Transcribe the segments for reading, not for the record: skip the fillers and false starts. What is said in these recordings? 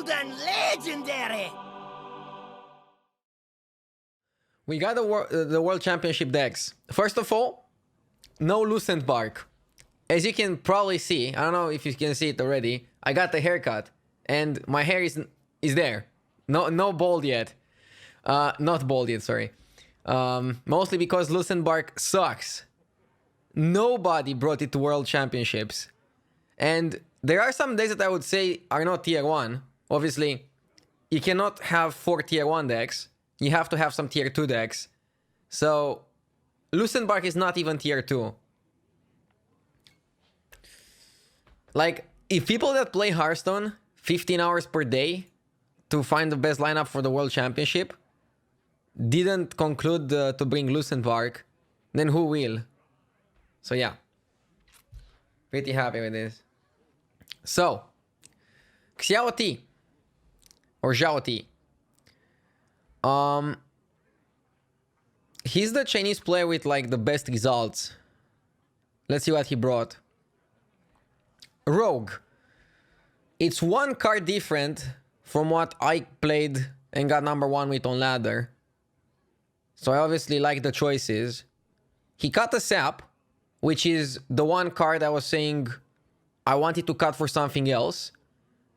Golden Legendary! We got the World Championship decks. First of all, no Lucent Bark. As you can probably see, I don't know if you can see it already, I got the haircut. And my hair is there. No bald yet. Not bald yet, sorry. Mostly because Lucent Bark sucks. Nobody brought it to World Championships. And there are some decks that I would say are not tier 1. Obviously, you cannot have 4 tier 1 decks. You have to have some tier 2 decks. So, Lucent Bark is not even tier 2. Like, if people that play Hearthstone 15 hours per day to find the best lineup for the World Championship didn't conclude to bring Lucent Bark, then who will? So yeah, pretty happy with this. So, Xiao Ti or Zhao Ti. He's the Chinese player with like the best results. Let's see what he brought. Rogue. It's one card different from what I played and got number 1 with on ladder. So I obviously like the choices. He cut a sap, which is the one card I was saying I wanted to cut for something else.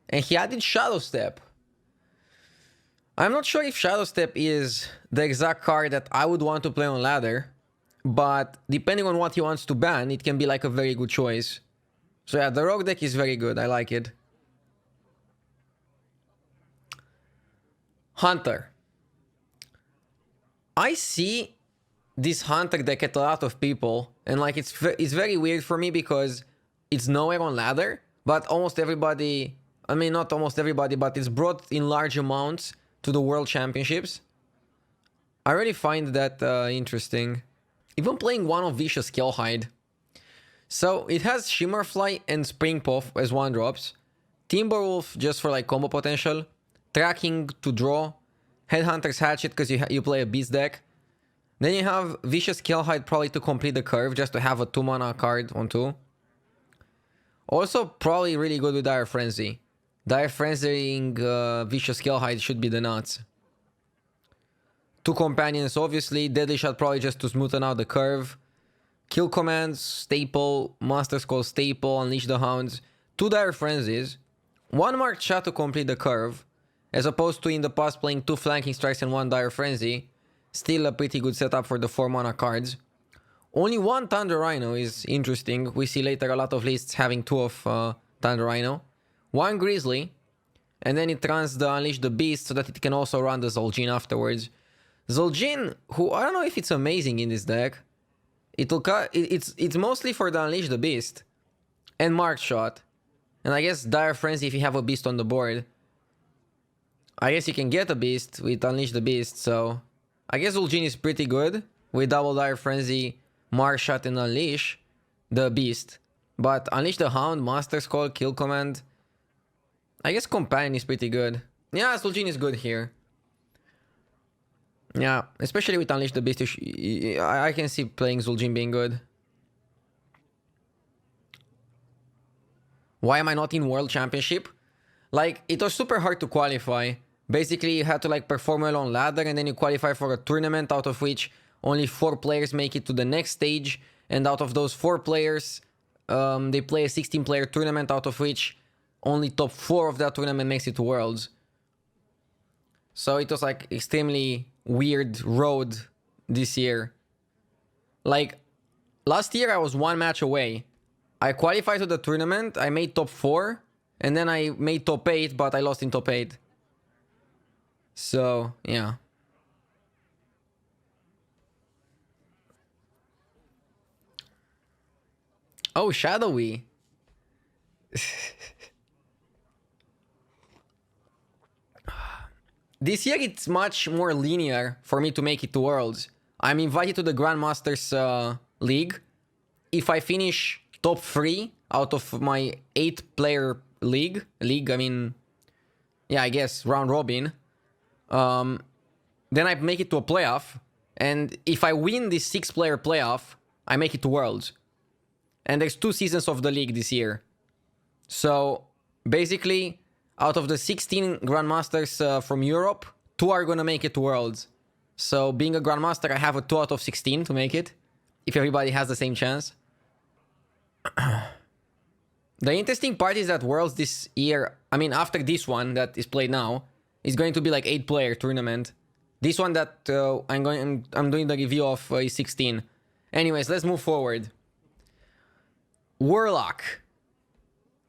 And he added Shadow Step. I'm not sure if Shadow Step is the exact card that I would want to play on ladder. But depending on what he wants to ban, it can be like a very good choice. So yeah, the Rogue deck is very good. I like it. Hunter. I see this Hunter deck at a lot of people, and like it's very weird for me because it's nowhere on ladder, but almost everybody, I mean not almost everybody, but it's brought in large amounts to the World Championships. I really find that interesting. Even playing one of Vicious Kelhide. So it has Shimmerfly and Spring Puff as 1-drops, Timberwolf just for like combo potential, Tracking to draw, Headhunter's Hatchet because you play a Beast deck. Then you have Vicious Kelhide probably to complete the curve, just to have a 2-mana card on 2. Also probably really good with Dire Frenzy. Dire Frenzying Vicious Kelhide should be the nuts. 2 companions obviously, Deadly Shot probably just to smoothen out the curve. Kill Commands, Staple, Master Skull Staple, Unleash the Hounds. 2 Dire Frenzies. 1 Marked Shot to complete the curve. As opposed to in the past playing 2 Flanking Strikes and 1 Dire Frenzy. Still a pretty good setup for the 4-mana cards. Only 1 Thunder Rhino is interesting. We see later a lot of lists having 2 of Thunder Rhino. 1 Grizzly. And then it runs the Unleash the Beast so that it can also run the Zul'jin afterwards. Zul'jin, who I don't know if it's amazing in this deck. It's mostly for the Unleash the Beast. And Marked Shot. And I guess Dire Frenzy if you have a Beast on the board. I guess you can get a Beast with Unleash the Beast, so I guess Zul'jin is pretty good with double Dire Frenzy, Mark Shot, and Unleash the Beast. But Unleash the Hound, Master Skull, Kill Command. I guess Companion is pretty good. Yeah, Zul'jin is good here. Yeah, especially with Unleash the Beast, I can see playing Zul'jin being good. Why am I not in World Championship? Like, it was super hard to qualify. Basically, you had to like perform well on ladder and then you qualify for a tournament out of which only 4 players make it to the next stage. And out of those 4 players, they play a 16-player tournament out of which only top 4 of that tournament makes it to Worlds. So it was like extremely weird road this year. Like, last year I was 1 match away. I qualified to the tournament, I made top 4, and then I made top 8, but I lost in top 8. So, yeah. Oh, Shadowy. This year it's much more linear for me to make it to Worlds. I'm invited to the Grandmasters League. If I finish top 3 out of my 8-player league, I mean, yeah, I guess round robin, then I make it to a playoff. And if I win this 6-player playoff, I make it to Worlds. And there's 2 seasons of the league this year. So basically, out of the 16 Grandmasters from Europe, 2 are gonna make it to Worlds. So being a Grandmaster, I have a 2 out of 16 to make it, if everybody has the same chance. The interesting part is that Worlds this year, I mean after this one that is played now, is going to be like 8-player tournament. This one that I'm doing the review of is 16. Anyways, let's move forward. Warlock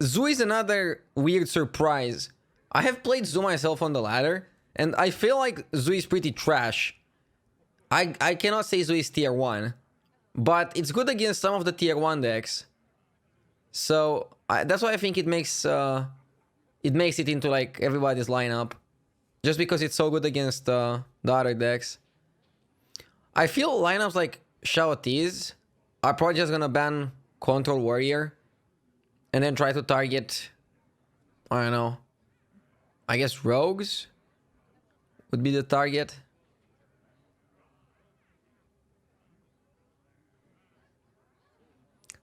Zu is another weird surprise. I have played Zu myself on the ladder, and I feel like Zu is pretty trash. I cannot say Zu is tier 1, but it's good against some of the tier 1 decks. So that's why I think it makes it into like everybody's lineup, just because it's so good against the other decks. I feel lineups like Shaoti's are probably just gonna ban Control Warrior and then try to target, I don't know, I guess Rogues would be the target.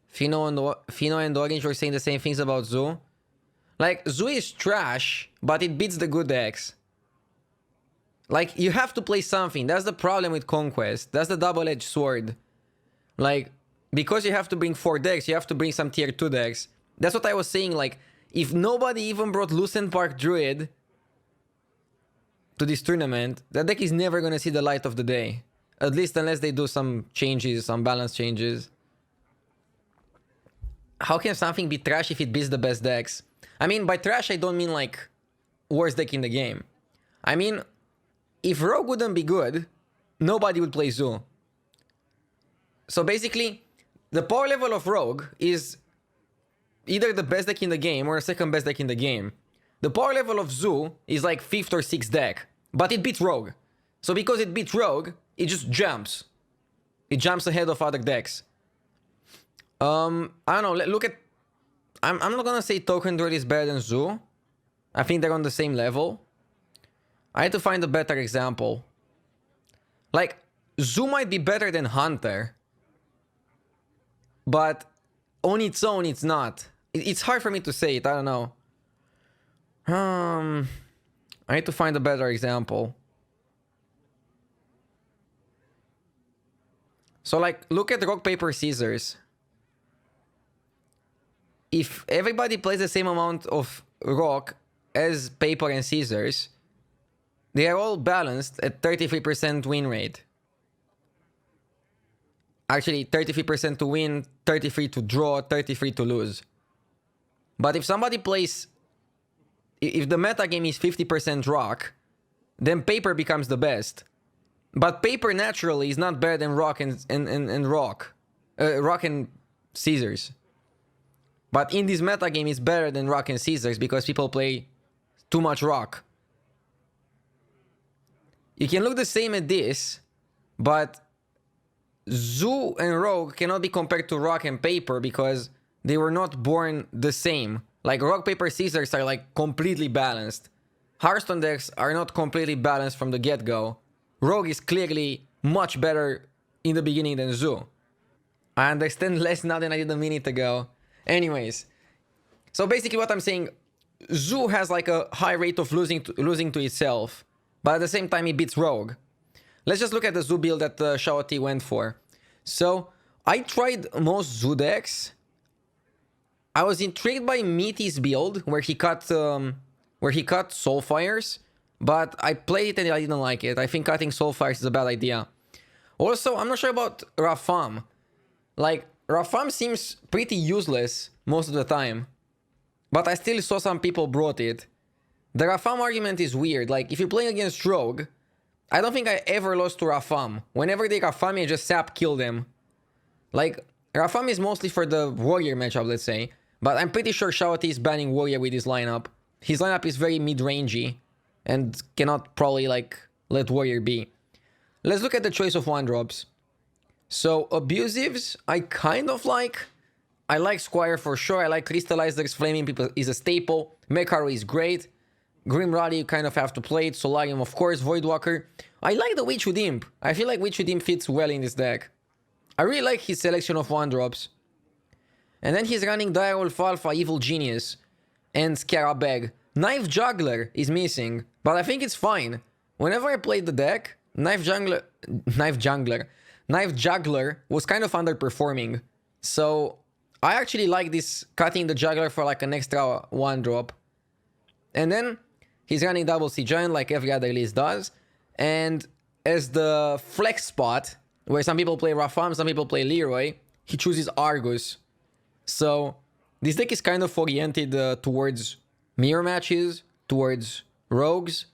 Fino and Orange were saying the same things about Zu. Like, Zu is trash, but it beats the good decks. Like, you have to play something. That's the problem with Conquest. That's the double-edged sword. Like, because you have to bring 4 decks, you have to bring some tier 2 decks. That's what I was saying, like, if nobody even brought Lucent Park Druid to this tournament, that deck is never gonna see the light of the day. At least unless they do some changes, some balance changes. How can something be trash if it beats the best decks? I mean, by trash, I don't mean like worst deck in the game. I mean, if Rogue wouldn't be good, nobody would play Zu. So basically, the power level of Rogue is either the best deck in the game or the second best deck in the game. The power level of Zu is like 5th or 6th deck, but it beats Rogue. So because it beats Rogue, it just jumps. It jumps ahead of other decks. I don't know, look at... I'm not gonna say Token Druid is better than Zu. I think they're on the same level. I had to find a better example. Like, Zu might be better than Hunter, but on its own, it's not. It's hard for me to say it, I don't know. I need to find a better example. So, like, look at Rock, Paper, Scissors. If everybody plays the same amount of rock as paper and scissors, they are all balanced at 33% win rate. Actually, 33% to win, 33 to draw, 33 to lose. But if somebody plays... If the meta game is 50% rock, then paper becomes the best. But paper naturally is not better than rock and rock. Rock and scissors. But in this meta game, it's better than rock and scissors because people play too much rock. You can look the same at this, but Zu and Rogue cannot be compared to rock and paper because they were not born the same. Like rock, paper, scissors are like completely balanced. Hearthstone decks are not completely balanced from the get-go. Rogue is clearly much better in the beginning than Zu. I understand less now than I did a minute ago. Anyways, so basically what I'm saying, Zu has like a high rate of losing to itself, but at the same time it beats Rogue. Let's just look at the Zu build that Shaoti went for. So I tried most Zu decks. I was intrigued by Meaty's build where he cut Soulfires, but I played it and I didn't like it. I think cutting Soulfires is a bad idea. Also, I'm not sure about Rafam. Like, Rafam seems pretty useless most of the time, but I still saw some people brought it. The Rafam argument is weird. Like, if you're playing against Rogue, I don't think I ever lost to Rafam. Whenever they Rafam, I just sap kill them. Like, Rafam is mostly for the Warrior matchup, let's say, but I'm pretty sure Shaoti is banning Warrior with his lineup. His lineup is very mid-rangey and cannot probably, like, let Warrior be. Let's look at the choice of 1-drops. So, Abusives, I kind of like. I like Squire for sure. I like Crystallizers, Flaming People is a staple. Mecharo is great. Grim Rally, you kind of have to play it. Solarium, of course. Voidwalker. I like the Witch with Imp. I feel like Witch with Imp fits well in this deck. I really like his selection of 1-drops. And then he's running Direwolf Alpha, Evil Genius, and Scarab Bag. Knife Juggler is missing, but I think it's fine. Whenever I played the deck, Knife Juggler was kind of underperforming. So I actually like this cutting the Juggler for like an extra 1-drop. And then he's running double Sea Giant like every other list does. And as the flex spot, where some people play Rafam, some people play Leroy, he chooses Argus. So this deck is kind of oriented towards mirror matches, towards rogues.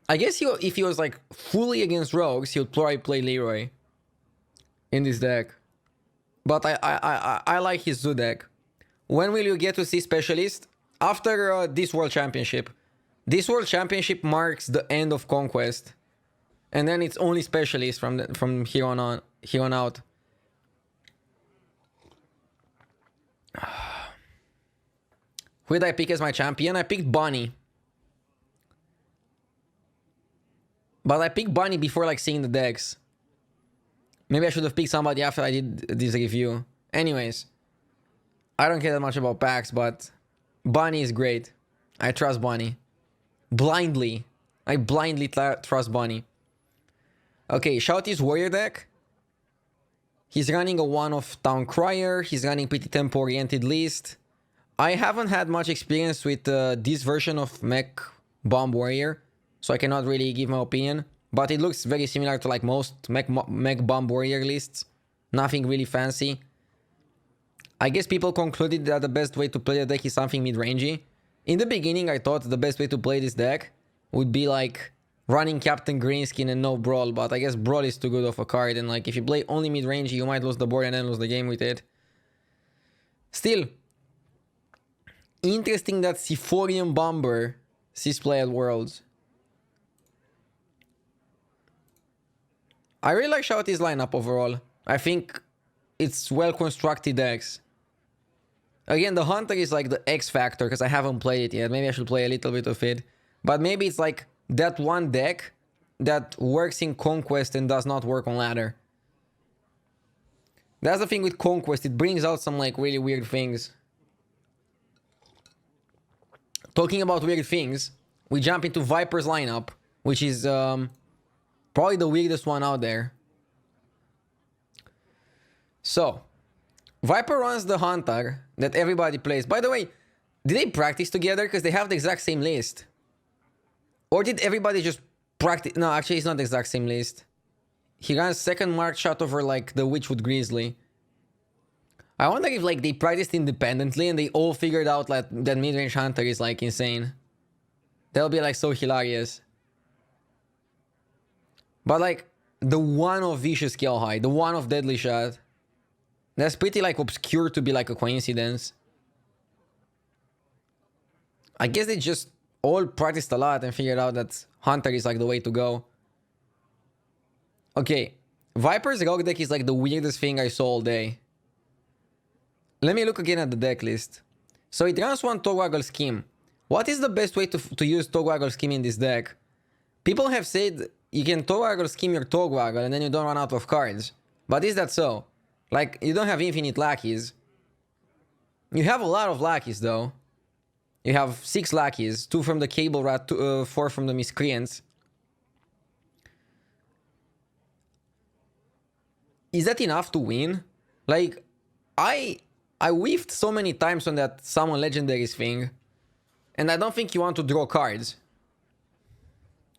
I guess if he was like fully against rogues, he would probably play Leroy in this deck. But I like his Zu deck. When will you get to see Specialist? After this World Championship. This World Championship marks the end of Conquest. And then it's only Specialist from here on out. Who did I pick as my champion? I picked Bunny. But I picked Bunny before like seeing the decks. Maybe I should have picked somebody after I did this review. Anyways. I don't care that much about packs, but Bunny is great. I trust Bunny. Blindly. I blindly trust Bunny. Okay, Shouty's Warrior deck. He's running a 1-of Town Crier. He's running pretty tempo-oriented list. I haven't had much experience with this version of Mech Bomb Warrior, so I cannot really give my opinion. But it looks very similar to like most Mech Bomb Warrior lists. Nothing really fancy. I guess people concluded that the best way to play the deck is something mid-rangey. In the beginning, I thought the best way to play this deck would be like running Captain Greenskin and no Brawl, but I guess Brawl is too good of a card, and like if you play only mid-rangey, you might lose the board and then lose the game with it. Still, interesting that Siforium Bomber sees play at Worlds. I really like Shouty's lineup overall. I think it's well-constructed decks. Again, the Hunter is like the X factor because I haven't played it yet. Maybe I should play a little bit of it. But maybe it's like that one deck that works in Conquest and does not work on Ladder. That's the thing with Conquest. It brings out some like really weird things. Talking about weird things, we jump into Viper's lineup, which is probably the weirdest one out there. So, Viper runs the Hunter that everybody plays. By the way, did they practice together? Because they have the exact same list. Or did everybody just practice? No, actually, it's not the exact same list. He runs second Mark shot over like the Witchwood Grizzly. I wonder if like they practiced independently and they all figured out like that mid-range Hunter is like insane. That'll be like so hilarious. But like the one of Vicious Kill High, the one of Deadly Shot, that's pretty like obscure to be like a coincidence. I guess they just all practiced a lot and figured out that Hunter is like the way to go. Okay, Viper's Rogue deck is like the weirdest thing I saw all day. Let me look again at the deck list. So it runs one Togwaggle Scheme. What is the best way to use Togwaggle Scheme in this deck? People have said you can Togwaggle Scheme your Togwaggle and then you don't run out of cards. But is that so? Like, you don't have infinite lackeys. You have a lot of lackeys though. You have 6 lackeys, 2 from the Cable Rat, 4 from the Miscreants. Is that enough to win? Like, I whiffed so many times on that Summon Legendaries thing. And I don't think you want to draw cards.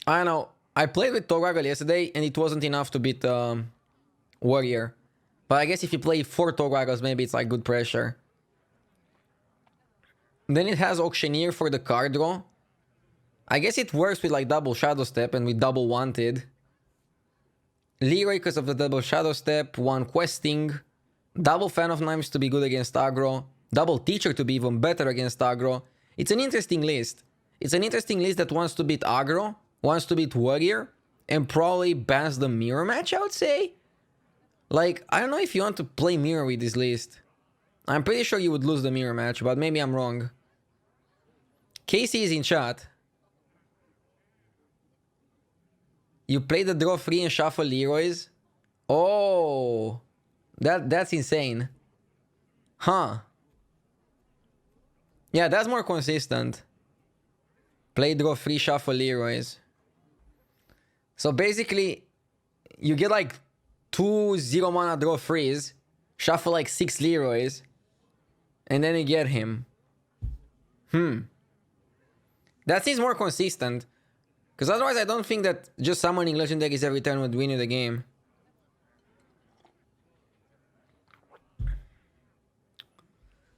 I don't know. I played with Togwaggle yesterday and it wasn't enough to beat Warrior. But I guess if you play 4 Togwaggles, maybe it's like good pressure. Then it has Auctioneer for the card draw. I guess it works with like double Shadow Step and with double Wanted. Leroy because of the double Shadow Step, 1 Questing. Double Fan of Knives to be good against aggro. Double Teacher to be even better against aggro. It's an interesting list. It's an interesting list that wants to beat aggro, wants to beat Warrior, and probably bans the Mirror match, I would say. Like, I don't know if you want to play Mirror with this list. I'm pretty sure you would lose the Mirror match, but maybe I'm wrong. Casey is in chat. You play the draw 3 and shuffle Leroy's? Oh, that's insane. Huh. Yeah, that's more consistent. Play, draw 3, shuffle Leroys. So basically, you get like 2 0 mana draw 3s, shuffle like 6 Leroys, and then you get him. That seems more consistent. Because otherwise I don't think that just summoning legendaries every turn would win you the game.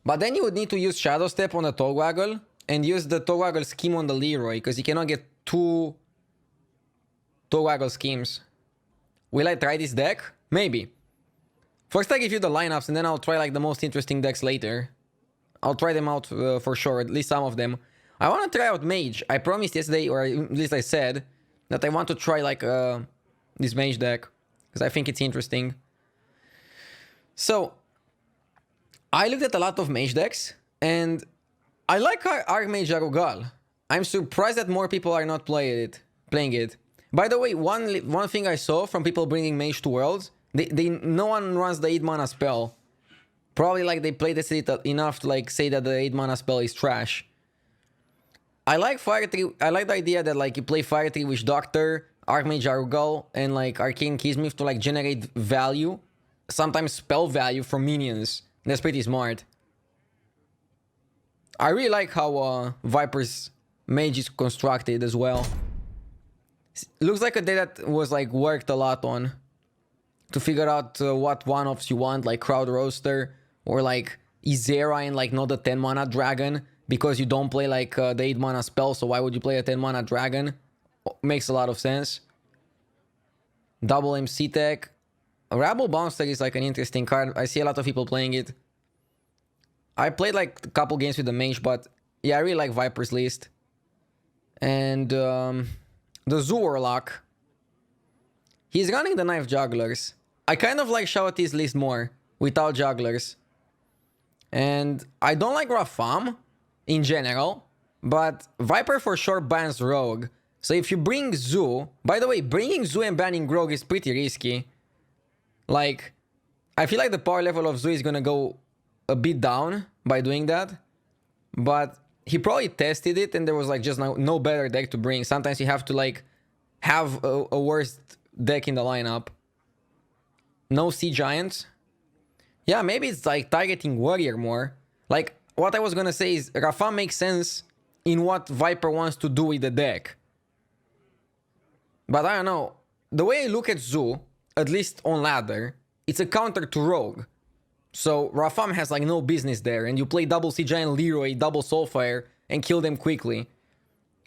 But then you would need to use Shadow Step on the Togwaggle and use the Togwaggle scheme on the Leroy, because you cannot get 2 Togwaggle schemes. Will I try this deck? Maybe. First I give you the lineups and then I'll try like the most interesting decks later. I'll try them out for sure, at least some of them. I want to try out Mage. I promised yesterday, or at least I said, that I want to try like this Mage deck, because I think it's interesting. So, I looked at a lot of Mage decks, and I like Archmage Arugal. I'm surprised that more people are not playing it. By the way, one thing I saw from people bringing Mage to Worlds, no one runs the 8 mana spell. Probably like they played it enough to like say that the 8 mana spell is trash. I like Fire Tree. I like the idea that like you play Fire Tree Witch Doctor, Archmage Arugal, and like Arcane Kismet to like generate value, sometimes spell value from minions. That's pretty smart. I really like how Viper's Mage is constructed as well. Looks like a deck that was like worked a lot on to figure out what one-offs you want, like Crowd Roaster or like Izera and like not the 10 mana dragon, because you don't play like the 8 mana spell, so why would you play a 10 mana dragon? Makes a lot of sense. Double MC tech. Rabble Bouncer is like an interesting card. I see a lot of people playing it. I played like a couple games with the Mage, but yeah, I really like Viper's list. And the Zu Warlock. He's running the Knife Jugglers. I kind of like Shawty's list more without Jugglers. And I don't like Rafam in general, but Viper for sure bans Rogue. So if you bring Zu, by the way, bringing Zu and banning Rogue is pretty risky. Like, I feel like the power level of Zu is gonna go a bit down by doing that. But he probably tested it and there was like just no better deck to bring. Sometimes you have to like have a worse deck in the lineup. No Sea Giants. Yeah, maybe it's like targeting Warrior more. Like, what I was gonna say is Rafam makes sense in what Viper wants to do with the deck. But I don't know. The way I look at Zu, at least on ladder, it's a counter to Rogue. So Rafam has like no business there, and you play double Sea Giant Leroy, double Soulfire, and kill them quickly.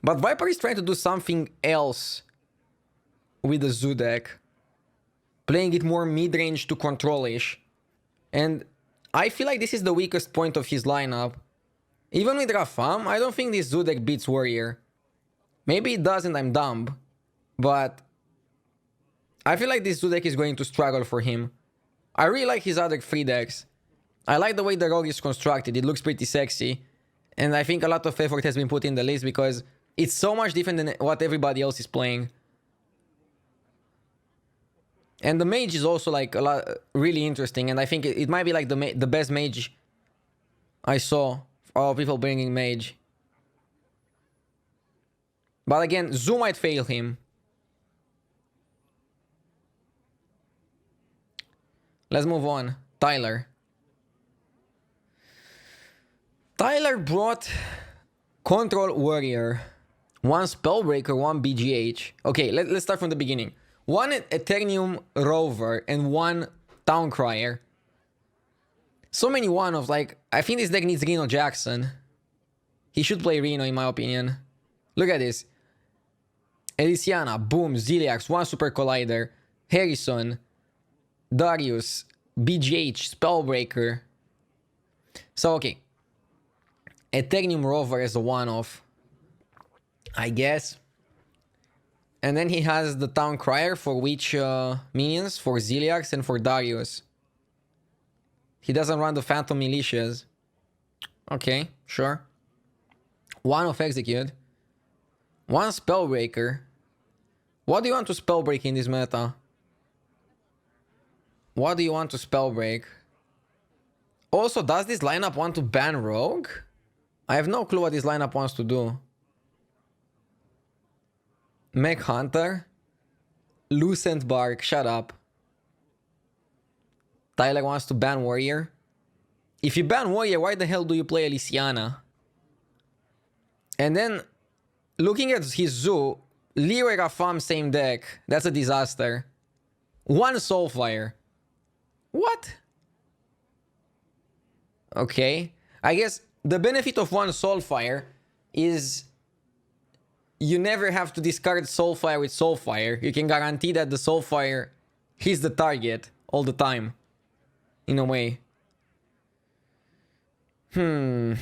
But Viper is trying to do something else with the Zu deck. Playing it more mid-range to control-ish. And I feel like this is the weakest point of his lineup. Even with Rafam, I don't think this Zu deck beats Warrior. Maybe it does and I'm dumb. But I feel like this Zu deck is going to struggle for him. I really like his other 3 decks. I like the way the Rogue is constructed. It looks pretty sexy. And I think a lot of effort has been put in the list because it's so much different than what everybody else is playing. And the Mage is also like a lot really interesting, and I think it might be like the best Mage I saw of people bringing Mage. But again, Zu might fail him. Let's move on. Tyler. Tyler brought Control Warrior, 1 Spellbreaker, 1 BGH. Okay, let's start from the beginning. 1 Eternium Rover and 1 Towncrier. So many one-offs. Like, I think this deck needs Reno Jackson. He should play Reno in my opinion. Look at this. Elysiana, boom, Ziliax, 1 Super Collider, Harrison, Darius, BGH, Spellbreaker. So, okay. Eternium Rover is a one-off, I guess. And then he has the Town Crier for which minions? For Ziliax and for Darius. He doesn't run the Phantom Militias. Okay, sure. 1 of Execute. 1 Spellbreaker. What do you want to Spellbreak in this meta? What do you want to Spellbreak? Also, does this lineup want to ban Rogue? I have no clue what this lineup wants to do. Mech Hunter. Lucent Bark, shut up. Tyler wants to ban Warrior. If you ban Warrior, why the hell do you play Elysiana? And then, looking at his Zu, Leroy Rafam, same deck. That's a disaster. One Soulfire. What? Okay. I guess the benefit of one Soulfire is you never have to discard Soulfire with Soulfire. You can guarantee that the Soulfire hits the target all the time. In a way. And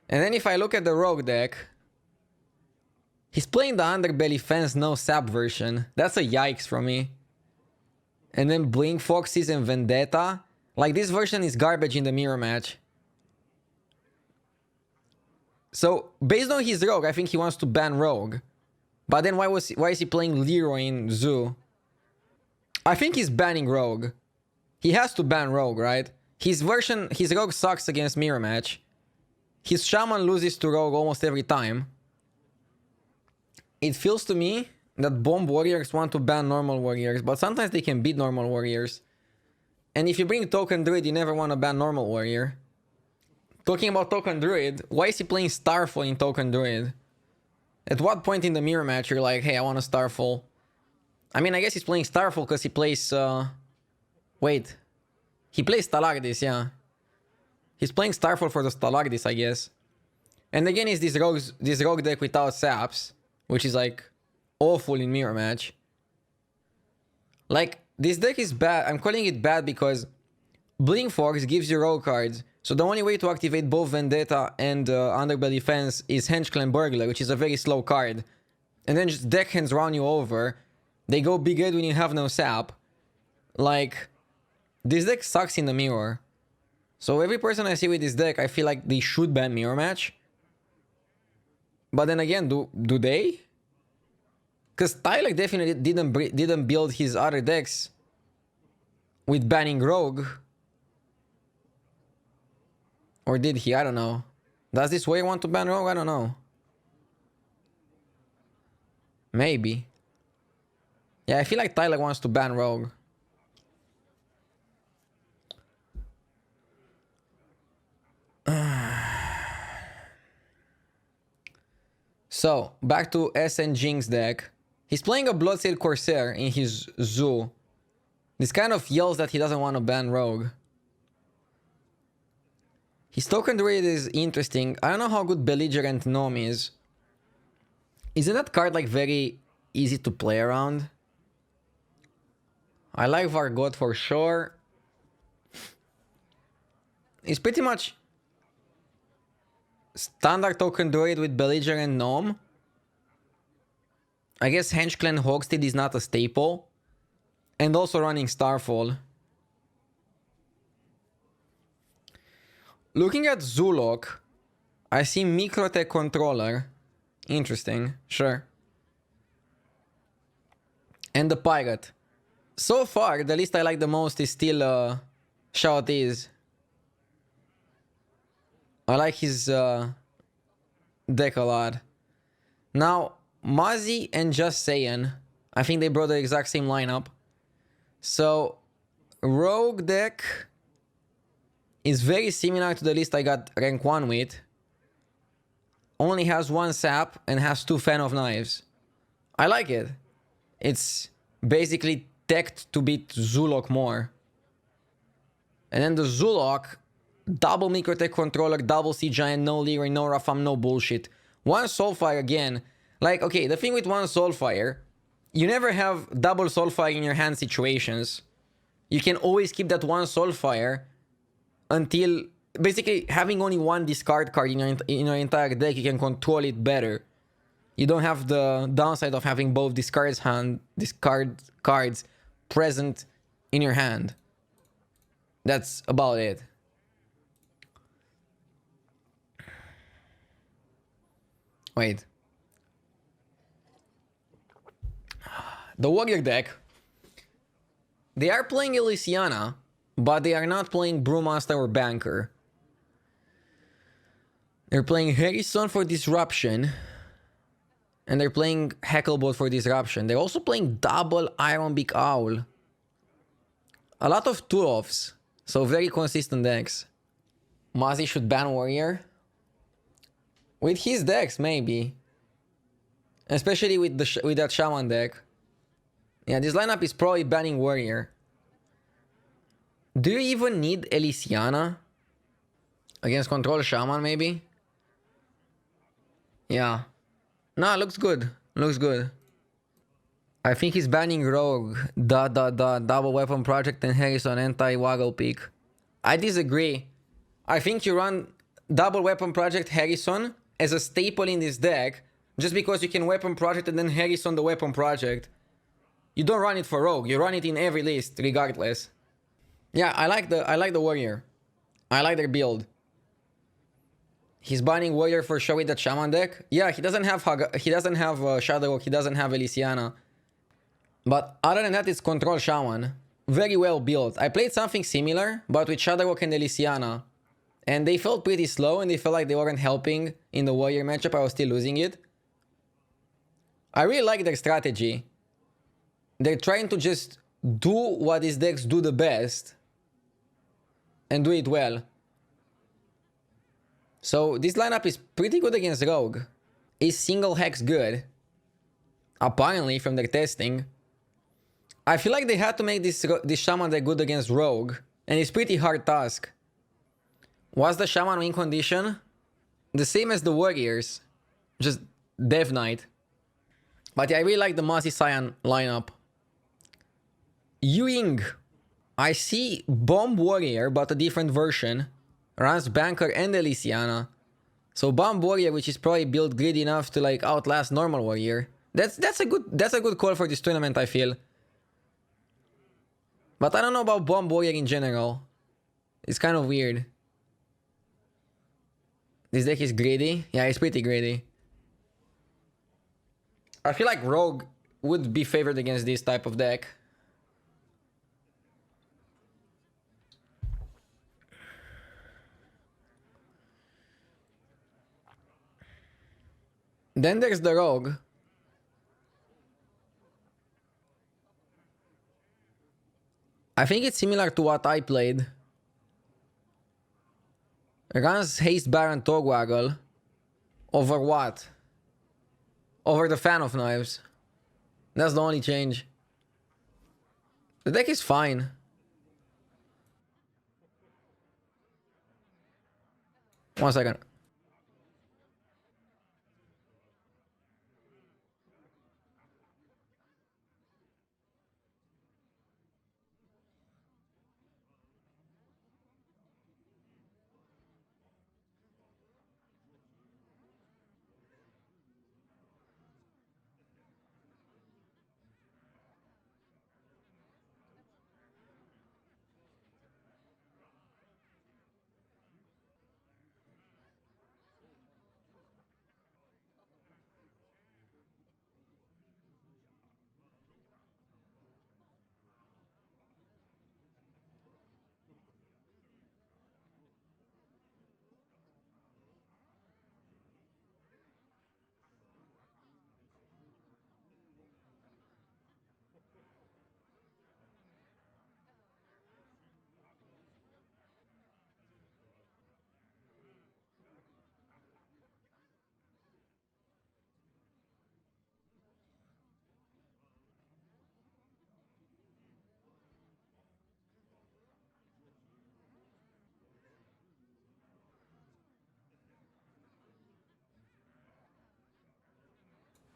then if I look at the Rogue deck, he's playing the Underbelly Fence no sap version. That's a yikes for me. And then Blink Foxes and Vendetta. Like, this version is garbage in the mirror match. So, based on his Rogue, I think he wants to ban Rogue. But then why is he playing Leroy in Zu? I think he's banning Rogue. He has to ban Rogue, right? His Rogue sucks against mirror match. His Shaman loses to Rogue almost every time. It feels to me that Bomb Warriors want to ban normal Warriors, but sometimes they can beat normal Warriors. And if you bring Token Druid, you never want to ban normal Warrior. Talking about Token Druid, why is he playing Starfall in Token Druid? At what point in the mirror match you're like, hey, I want a Starfall? I mean, I guess he's playing Starfall because he plays... Wait. He plays Stalagdis, yeah. He's playing Starfall for the Stalagdis, I guess. And again, it's this rogue deck without saps, which is like awful in mirror match. Like, this deck is bad. I'm calling it bad because Blink Fox gives you rogue cards. So the only way to activate both Vendetta and Underbelly Fence is Henchclan Burglar, which is a very slow card. And then just deckhands run you over. They go big red when you have no sap. Like, this deck sucks in the mirror. So every person I see with this deck, I feel like they should ban mirror match. But then again, do they? Because Tyler definitely didn't build his other decks with banning Rogue. Or did he? I don't know. Does this way want to ban Rogue? I don't know. Maybe. Yeah, I feel like Tyler wants to ban Rogue. So, back to SN Jinx deck. He's playing a Bloodsail Corsair in his Zu. This kind of yells that he doesn't want to ban Rogue. His Token Druid is interesting. I don't know how good Belligerent Gnome is. Isn't that card like very easy to play around? I like Vargot for sure. It's pretty much standard Token Druid with Belligerent Gnome. I guess Henchclan Hogstead is not a staple. And also running Starfall. Looking at Zulok, I see Microtech Controller. Interesting, sure. And the Pirate. So far, the list I like the most is still Shao-Tiz. I like his deck a lot. Now, Mozzie and Just Saiyan, I think they brought the exact same lineup. So, Rogue deck is very similar to the list I got rank 1 with. Only has 1 sap and has 2 Fan of Knives. I like it. It's basically teched to beat Zulok more. And then the Zulok, double Microtech Controller, double Sea Giant, no Leroy, no Rafam, no bullshit. 1 Soulfire again. Like, okay, the thing with 1 Soulfire, you never have double Soulfire in your hand situations. You can always keep that 1 Soulfire until... Basically, having only 1 discard card in your entire deck, you can control it better. You don't have the downside of having both discard cards present in your hand. That's about it. Wait. The Warrior deck. They are playing Elysiana, but they are not playing Brewmaster or Banker. They're playing Hearthstone for Disruption. And they're playing Hecklebot for Disruption. They're also playing double Iron Beak Owl. A lot of 2-offs. So very consistent decks. Mazi should ban Warrior. With his decks, maybe. Especially with that Shaman deck. Yeah, this lineup is probably banning Warrior. Do you even need Elysiana? Against Control Shaman, maybe? Yeah. Nah, looks good. Looks good. I think he's banning Rogue, Double Weapon Project, and Harrison anti-Waggle Peak. I disagree. I think you run Double Weapon Project Harrison as a staple in this deck, just because you can Weapon Project and then Harrison the Weapon Project. You don't run it for Rogue, you run it in every list, regardless. Yeah, I like the Warrior. I like their build. He's banning Warrior for sure with that Shaman deck. Yeah, he doesn't have Shadowrock, he doesn't have Elysiana. But other than that, it's Control Shaman. Very well built. I played something similar, but with Shadowrock and Elysiana. And they felt pretty slow and they felt like they weren't helping in the Warrior matchup. I was still losing it. I really like their strategy. They're trying to just do what these decks do the best. And do it well. So this lineup is pretty good against Rogue. Is single Hex good? Apparently, from their testing. I feel like they had to make this Shaman deck good against Rogue. And it's pretty hard task. What's the Shaman win condition? The same as the Warriors. Just Death Knight. But yeah, I really like the Mazi Cyan lineup. Ewing. I see Bomb Warrior, but a different version. Runs Banker and Elysiana. So Bomb Warrior, which is probably built greedy enough to like outlast normal Warrior. That's a good call for this tournament, I feel. But I don't know about Bomb Warrior in general. It's kind of weird. This deck is greedy. Yeah, it's pretty greedy. I feel like Rogue would be favored against this type of deck. Then there's the Rogue. I think it's similar to what I played. Runs Haste Baron Torwaggle. Over what? Over the Fan of Knives. That's the only change. The deck is fine. One second.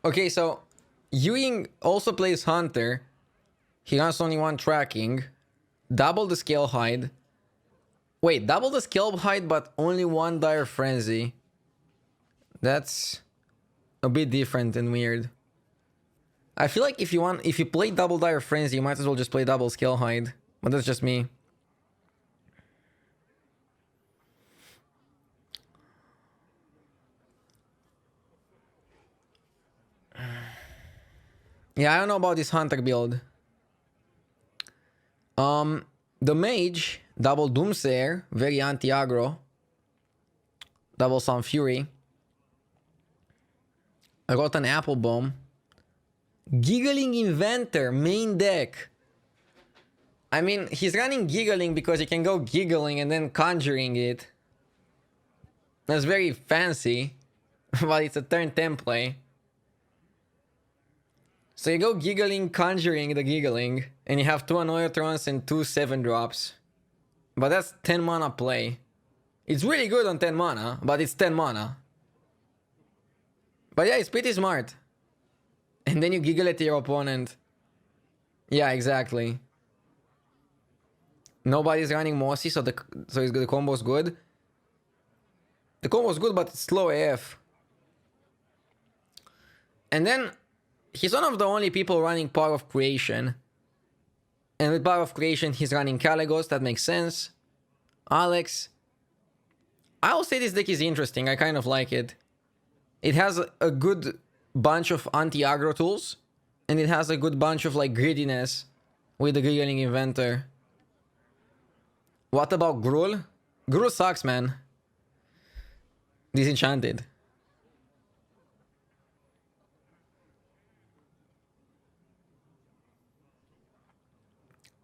Okay, so Ewing also plays Hunter. He has only one tracking. Double the Scale Hide. Wait, double the Scale Hide, but only one Dire Frenzy. That's a bit different and weird. I feel like if you play double Dire Frenzy, you might as well just play double Scale Hide. But that's just me. Yeah, I don't know about this Hunter build. The Mage, double Doomsayer, very anti-aggro. Double Sun Fury. I got an apple bomb. Giggling Inventor, main deck. I mean, he's running Giggling because he can go Giggling and then Conjuring it. That's very fancy. But it's a turn 10 play. So you go Giggling, Conjuring the Giggling. And you have 2 Annoyatrons and 2 7-drops. But that's 10 mana play. It's really good on 10 mana, but it's 10 mana. But yeah, it's pretty smart. And then you giggle at your opponent. Yeah, exactly. Nobody's running Mossy, so the combo's good. The combo's good, but it's slow AF. And then he's one of the only people running Power of Creation. And with Power of Creation, he's running Caligos. That makes sense. Alex. I will say this deck is interesting. I kind of like it. It has a good bunch of anti-aggro tools. And it has a good bunch of like greediness with the Giggling Inventor. What about Gruul? Gruul sucks, man. Disenchanted.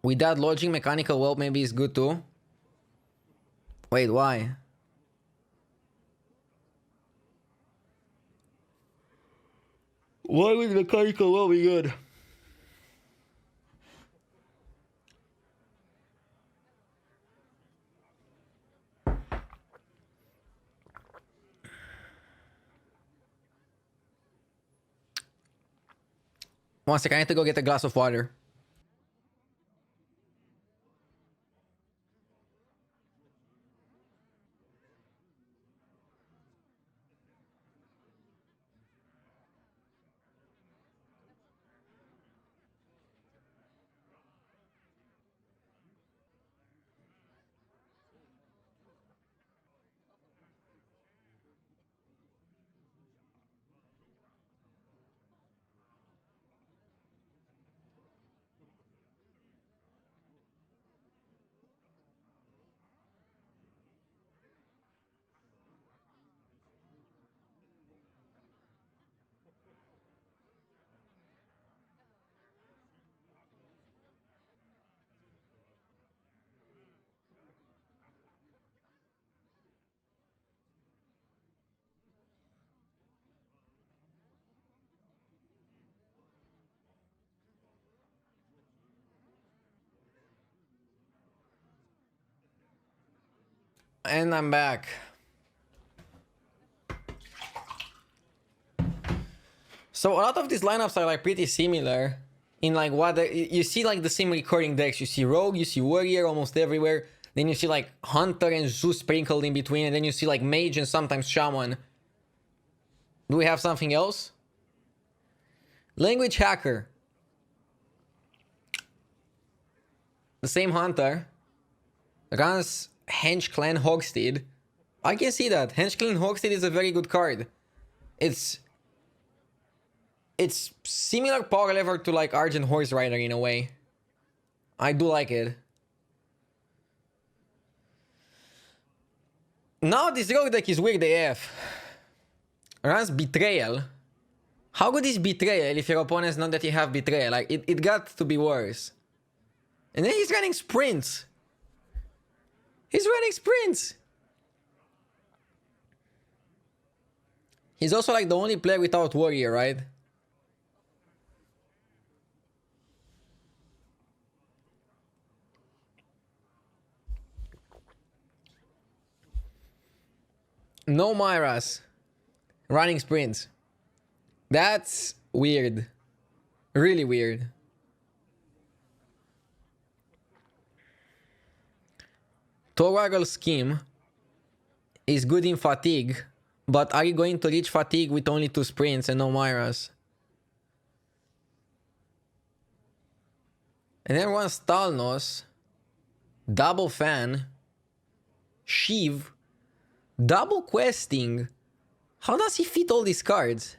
With that logic, Mechanical Whelp maybe is good too. Wait, why? Why would Mechanical Whelp be good? One second, I need to go get a glass of water. And I'm back. So a lot of these lineups are like pretty similar in like what you see, like the same recurring decks. You see Rogue, you see Warrior almost everywhere. Then you see like Hunter and Zu sprinkled in between, and then you see like Mage and sometimes Shaman. Do we have something else? Language Hacker. The same Hunter. Runs Hench Clan Hogstead. I can see that. Hench Clan Hogstead is a very good card. It's similar power level to like Argent Horse Rider in a way. I do like it. Now this rogue deck is weird AF. Runs Betrayal. How good is Betrayal if your opponents know that you have Betrayal? Like it got to be worse. And then he's running Sprints. He's running Sprints. He's also like the only player without Warrior, right? No Myras. Running Sprints. That's weird. Really weird. Torwaggle Scheme is good in Fatigue, but are you going to reach Fatigue with only 2 Sprints and no Myras? And then runs Stalnos, Double Fan, Sheev, Double Questing. How does he fit all these cards?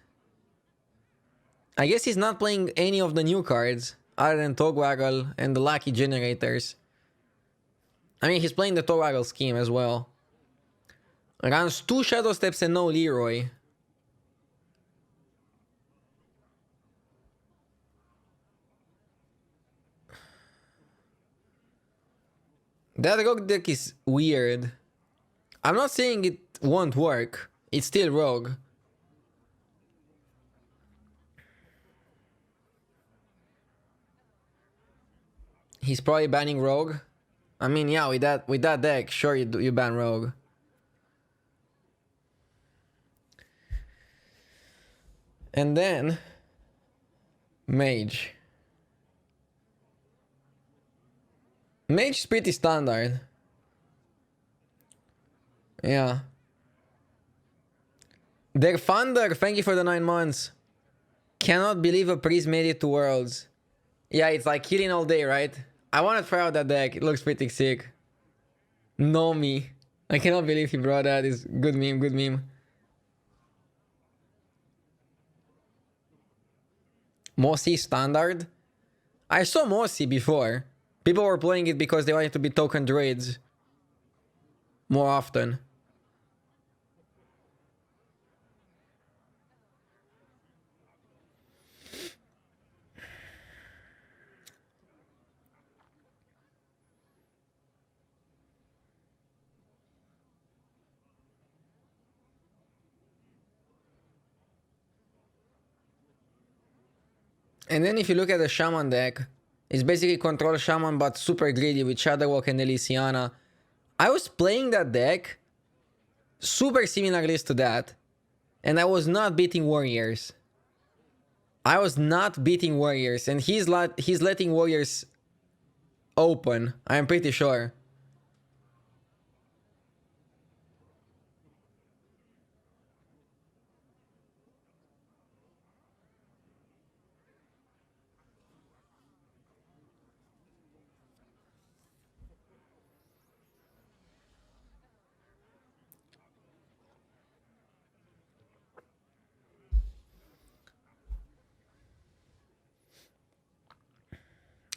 I guess he's not playing any of the new cards other than Togwaggle and the Lucky Generators. I mean, he's playing the Torwaggle Scheme as well. Runs 2 Shadow Steps and no Leroy. That rogue deck is weird. I'm not saying it won't work. It's still rogue. He's probably banning rogue. I mean, yeah, with that deck, sure you ban rogue. And then mage. Mage is pretty standard. Yeah. Their founder, thank you for the 9 months. Cannot believe a priest made it to Worlds. Yeah, it's like killing all day, right? I want to try out that deck. It looks pretty sick. No me. I cannot believe he brought that. It's good meme, good meme. Mossy standard? I saw Mossy before. People were playing it because they wanted to be token druids more often. And then if you look at the Shaman deck, it's basically control Shaman but super greedy with Shadowwalk and Elysiana. I was playing that deck super similar list to that, and I was not beating Warriors. I was not beating Warriors, and he's letting Warriors open, I'm pretty sure.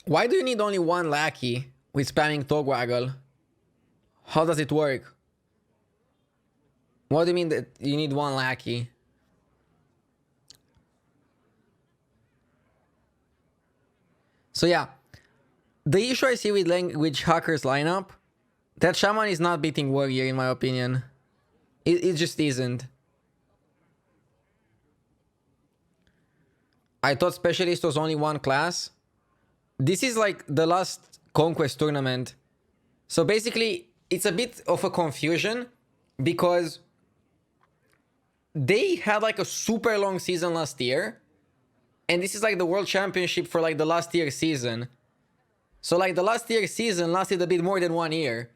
Why do you need only one lackey with spamming Togwaggle? How does it work? What do you mean that you need one lackey? So yeah, the issue I see with language hackers lineup, that Shaman is not beating Warrior in my opinion. It just isn't. I thought Specialist was only one class. This is like the last Conquest tournament. So basically, it's a bit of a confusion because they had like a super long season last year. And this is like the World Championship for like the last year season. So like the last year season lasted a bit more than 1 year.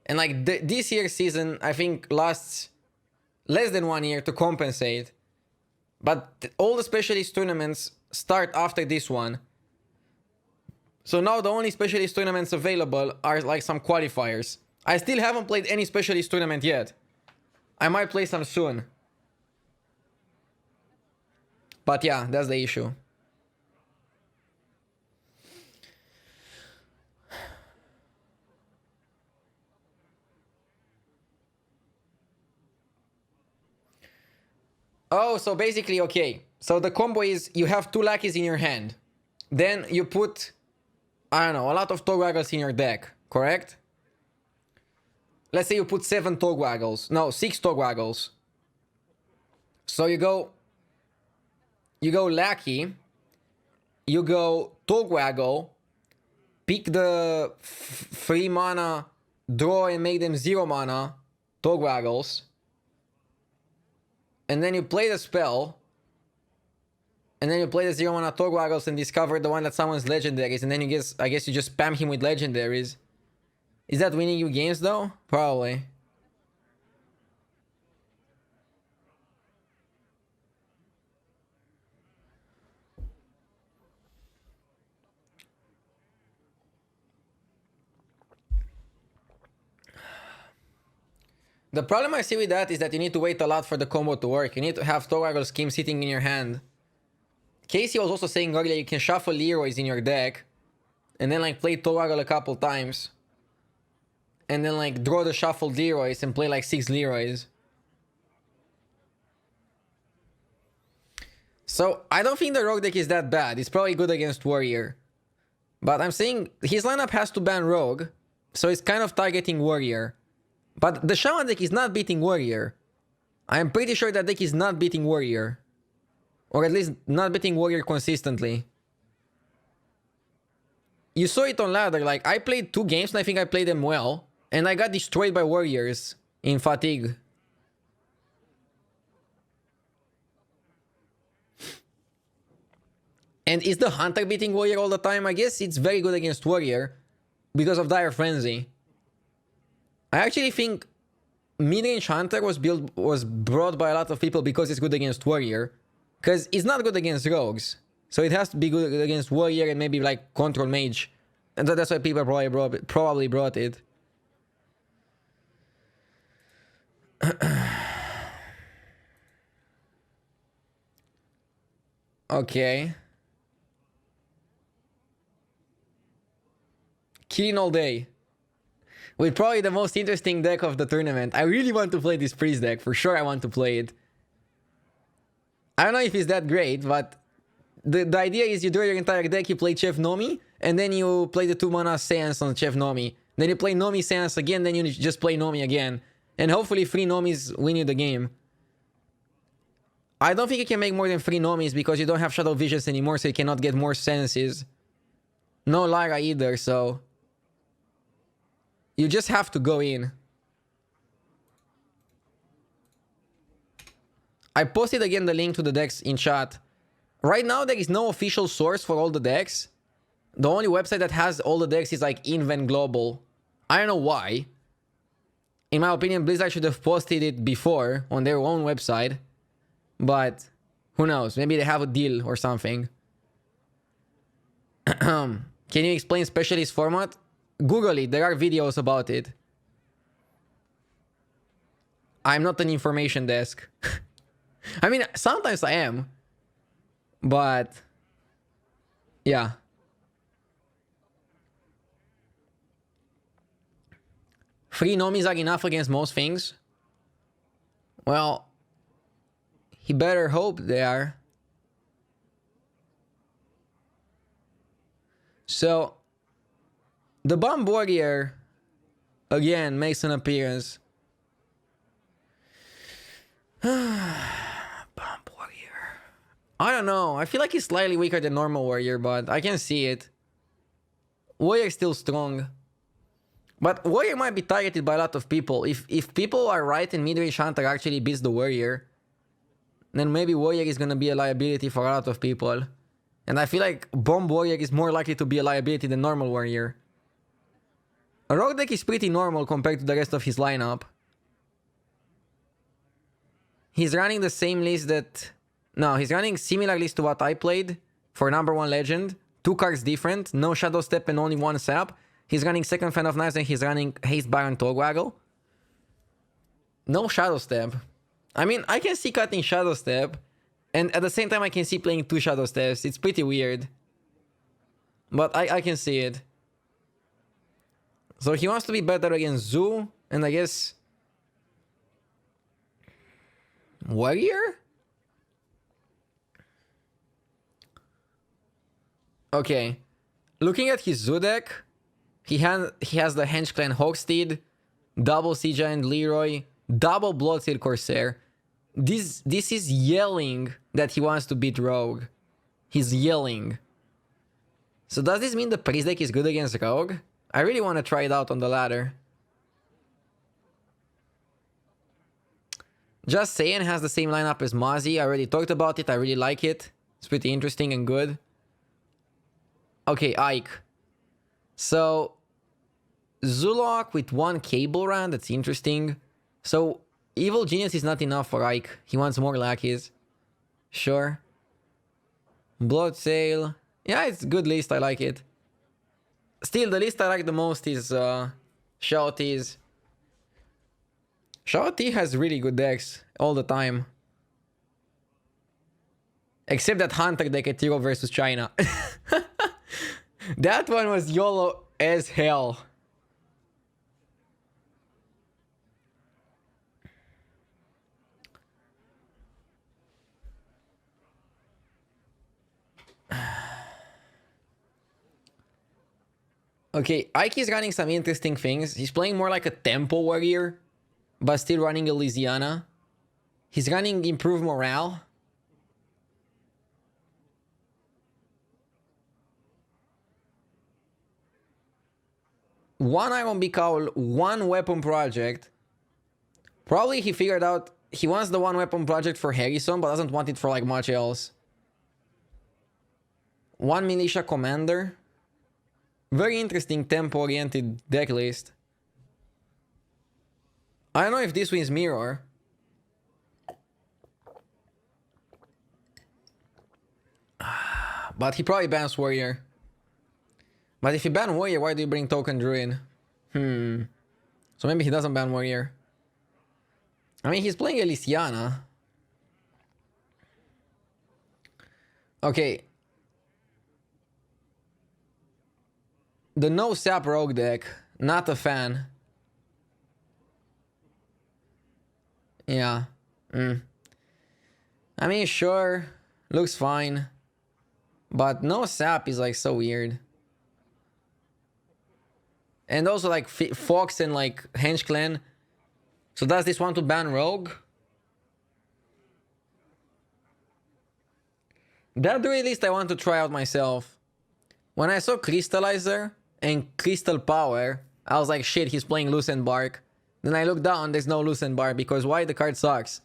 And like this year's season, I think lasts less than 1 year to compensate. But all the Specialist tournaments start after this one. So now the only Specialist tournaments available are like some qualifiers. I still haven't played any Specialist tournament yet. I might play some soon. But yeah, that's the issue. Oh, so basically, okay. So the combo is you have 2 lackeys in your hand. Then you put, I don't know, a lot of Togwaggles in your deck, correct? Let's say you put 7 Togwaggles. No, 6 Togwaggles. So you go lackey, you go Togwaggle, pick the 3 mana, draw and make them 0 mana Togwaggles, and then you play the spell, and then you play the 0 mana Togwaggles and discover the one that summons legendaries, and then I guess you just spam him with legendaries. Is that winning you games though? Probably. The problem I see with that is that you need to wait a lot for the combo to work. You need to have Togwaggle Scheme sitting in your hand. Casey was also saying earlier you can shuffle Leroy's in your deck and then like play Togwaggle a couple times. And then like draw the shuffled Leroy's and play like 6 Leroy's. So I don't think the Rogue deck is that bad. It's probably good against Warrior. But I'm saying his lineup has to ban Rogue. So it's kind of targeting Warrior. But the Shaman deck is not beating Warrior. I am pretty sure that deck is not beating Warrior. Or at least not beating Warrior consistently. You saw it on ladder, like I played 2 games and I think I played them well. And I got destroyed by Warriors in Fatigue. And is the Hunter beating Warrior all the time? I guess it's very good against Warrior because of Dire Frenzy. I actually think mid-range Hunter was brought by a lot of people because it's good against Warrior. Because it's not good against Rogues. So it has to be good against Warrior and maybe like Control Mage. And that's why people probably brought it. Okay. Killing all day. With probably the most interesting deck of the tournament. I really want to play this Priest deck. For sure I want to play it. I don't know if it's that great, but the idea is you draw your entire deck, you play Chef Nomi, and then you play the 2 mana Seance on Chef Nomi. Then you play Nomi Seance again, then you just play Nomi again. And hopefully 3 Nomis win you the game. I don't think you can make more than 3 Nomis because you don't have Shadow Visions anymore, so you cannot get more Senses. No Lyra either, so... You just have to go in. I posted again the link to the decks in chat. Right now, there is no official source for all the decks. The only website that has all the decks is like Invent Global. I don't know why. In my opinion, Blizzard should have posted it before on their own website. But who knows? Maybe they have a deal or something. Can you explain Specialist format? Google it. There are videos about it. I'm not an information desk. I mean, sometimes I am. But... yeah. Three Nomis are enough against most things. Well... he better hope they are. So... the Bomb Warrior... again, makes an appearance. Bomb Warrior. I don't know. I feel like he's slightly weaker than normal Warrior, but I can see it. Warrior is still strong. But Warrior might be targeted by a lot of people. If people are right and mid-range Hunter actually beats the Warrior, then maybe Warrior is gonna be a liability for a lot of people. And I feel like Bomb Warrior is more likely to be a liability than normal Warrior. A Rogue deck is pretty normal compared to the rest of his lineup. He's running the same list that... no, he's running similar list to what I played for number 1 Legend. 2 cards different, no Shadow Step and only 1 sap. He's running Second Fan of Knives and he's running Haste Baron Torwaggle. No Shadow Step. I mean, I can see cutting Shadow Step. And at the same time, I can see playing 2 Shadow Steps. It's pretty weird. But I can see it. So he wants to be better against Zu. And I guess... Warrior? Okay. Looking at his Zu deck, he has the Henge Clan Hogsteed, double Sea Giant Leroy, double Bloodseed Corsair. This is yelling that he wants to beat Rogue. He's yelling. So does this mean the Priest deck is good against Rogue? I really want to try it out on the ladder. Just Saiyan has the same lineup as Mazi. I already talked about it. I really like it. It's pretty interesting and good. Okay, Ike. So, Zulok with 1 Cable Run. That's interesting. So, Evil Genius is not enough for Ike. He wants more lackeys. Sure. Blood Sail. Yeah, it's a good list. I like it. Still, the list I like the most is Shao-T's. Shao-T has really good decks all the time. Except that Hunter deck at Hero versus China. That one was YOLO as hell. Okay, Ike is running some interesting things. He's playing more like a tempo warrior, but still running Elysiana. He's running improved morale. One Iron Big Owl, one weapon project. Probably he figured out he wants the one weapon project for Hearthstone, but doesn't want it for like much else. One militia commander. Very interesting tempo-oriented deck list. I don't know if this wins mirror. But he probably bans warrior. But if you ban warrior, why do you bring token druid? So maybe he doesn't ban warrior. I mean, he's playing Elysiana. Okay. The no sap rogue deck. Not a fan. Yeah. I mean, sure. Looks fine. But no sap is like so weird. And also like Fox and like Henge Clan. So does this want to ban rogue? That Druid list I want to try out myself. When I saw Crystallizer and Crystal Power, I was like, shit, he's playing Lucent Bark. Then I looked down, there's no Lucent Bark because why? The card sucks.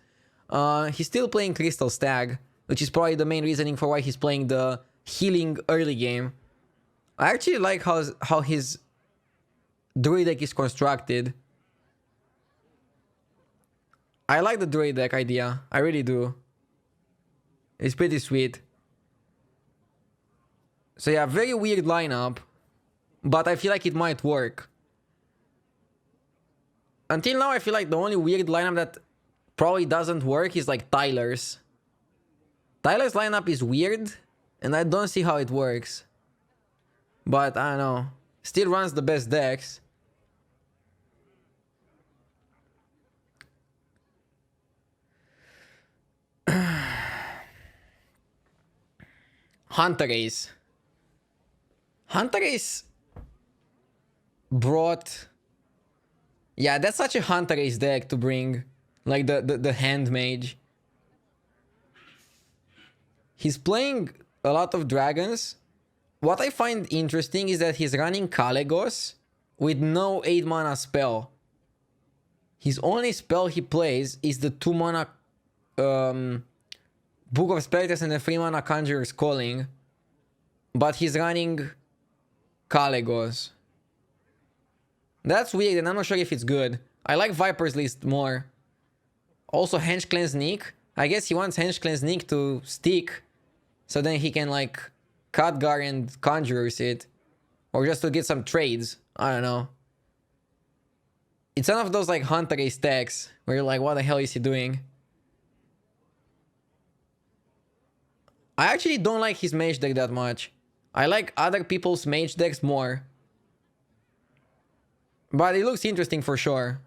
He's still playing Crystal Stag, which is probably the main reasoning for why he's playing the healing early game. I actually like how his Druid deck is constructed. I like the Druid deck idea. I really do. It's pretty sweet. So yeah, very weird lineup. But I feel like it might work. Until now, I feel like the only weird lineup that probably doesn't work is like Tyler's. Tyler's lineup is weird. And I don't see how it works. But I don't know. Still runs the best decks. Hunter Ace. Hunter Ace brought... Yeah, that's such a Hunter Ace deck to bring. Like the Hand Mage. He's playing a lot of dragons. What I find interesting is that he's running Kalegos with no 8 mana spell. His only spell he plays is the 2 mana Book of Spectres and the 3 mana Conjurer's Calling. But he's running Kalegos. That's weird and I'm not sure if it's good. I like Viper's list more. Also Henge Clan Sneak. I guess he wants Henge Clan Sneak to stick. So then he can like Khadgar and Conjurers it. Or just to get some trades. I don't know. It's one of those like Hunter Ace decks where you're like, what the hell is he doing? I actually don't like his mage deck that much. I like other people's mage decks more. But it looks interesting for sure.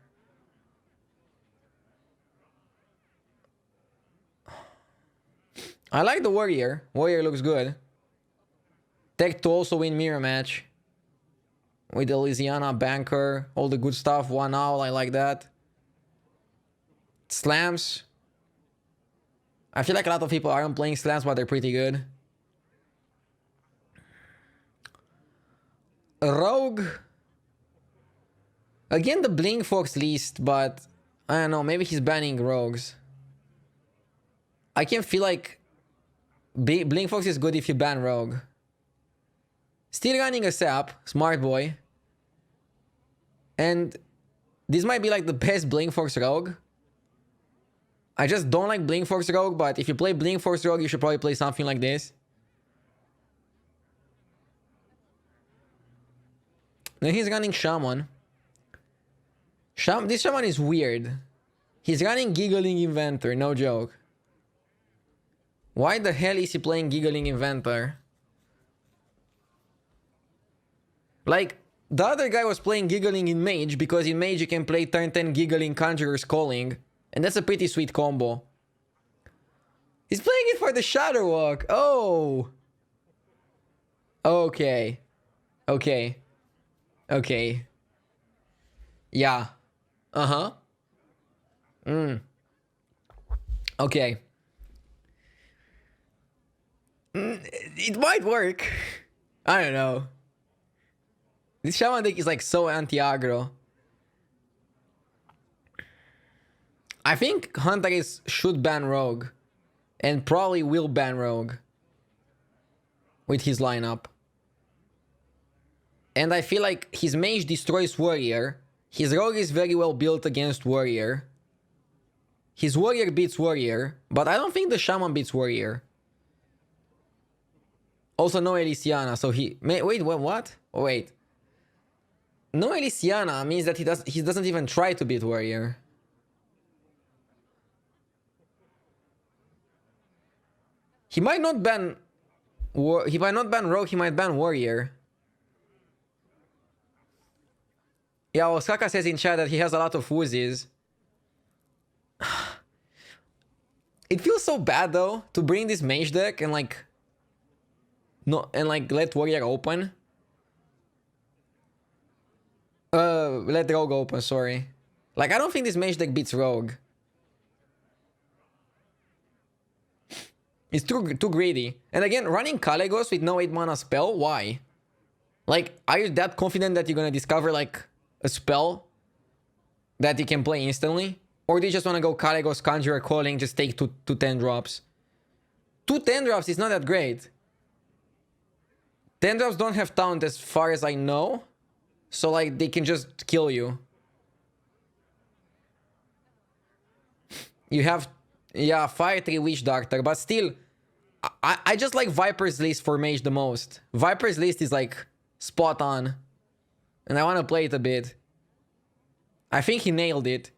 I like the Warrior. Warrior looks good. Tech to also win mirror match. With the Elysiana, Banker, all the good stuff. One Owl, I like that. Slams. I feel like a lot of people aren't playing slams, but they're pretty good. Rogue. Again, the Blink Fox list, but I don't know, maybe he's banning rogues. I can feel like Blink Fox is good if you ban rogue. Still running a sap, smart boy. And this might be like the best Blink Fox rogue. I just don't like Blink Fox rogue, but if you play Blink Fox rogue, you should probably play something like this. Then he's running Shaman. This Shaman is weird. He's running Giggling Inventor, no joke. Why the hell is he playing Giggling Inventor? Like, the other guy was playing Giggling in Mage, because in Mage you can play turn 10 Giggling Conjurer's Calling. And that's a pretty sweet combo. He's playing it for the Shadow Walk. Oh! Okay. Okay. Okay. Yeah. Uh-huh. Okay. It might work. I don't know. This Shaman Deck is like so anti-aggro. I think Hunter should ban Rogue. And probably will ban Rogue. With his lineup. And I feel like his Mage destroys Warrior. His Rogue is very well built against Warrior. His Warrior beats Warrior. But I don't think the Shaman beats Warrior. Also no Elysiana, so he... Wait, what? Oh, wait. No Elysiana means that he doesn't even try to beat Warrior. He might not ban... He might not ban Rogue, he might ban Warrior. Yeah, Osaka says in chat that he has a lot of woozes. It feels so bad though to bring this Mage deck and like... No, and like let Warrior open. Let Rogue open, sorry. Like, I don't think this Mage deck beats Rogue. It's too greedy. And again, running Kalegos with no 8 mana spell, why? Like, are you that confident that you're gonna discover like a spell that you can play instantly? Or do you just wanna go Kalegos, Conjurer, Calling, just take two 10 drops? 2 10 drops is not that great. 10 drops don't have taunt as far as I know. So like they can just kill you. You have, yeah, Fire 3 Witch Doctor, but still, I just like Viper's List for Mage the most. Viper's List is like spot on. And I want to play it a bit. I think he nailed it.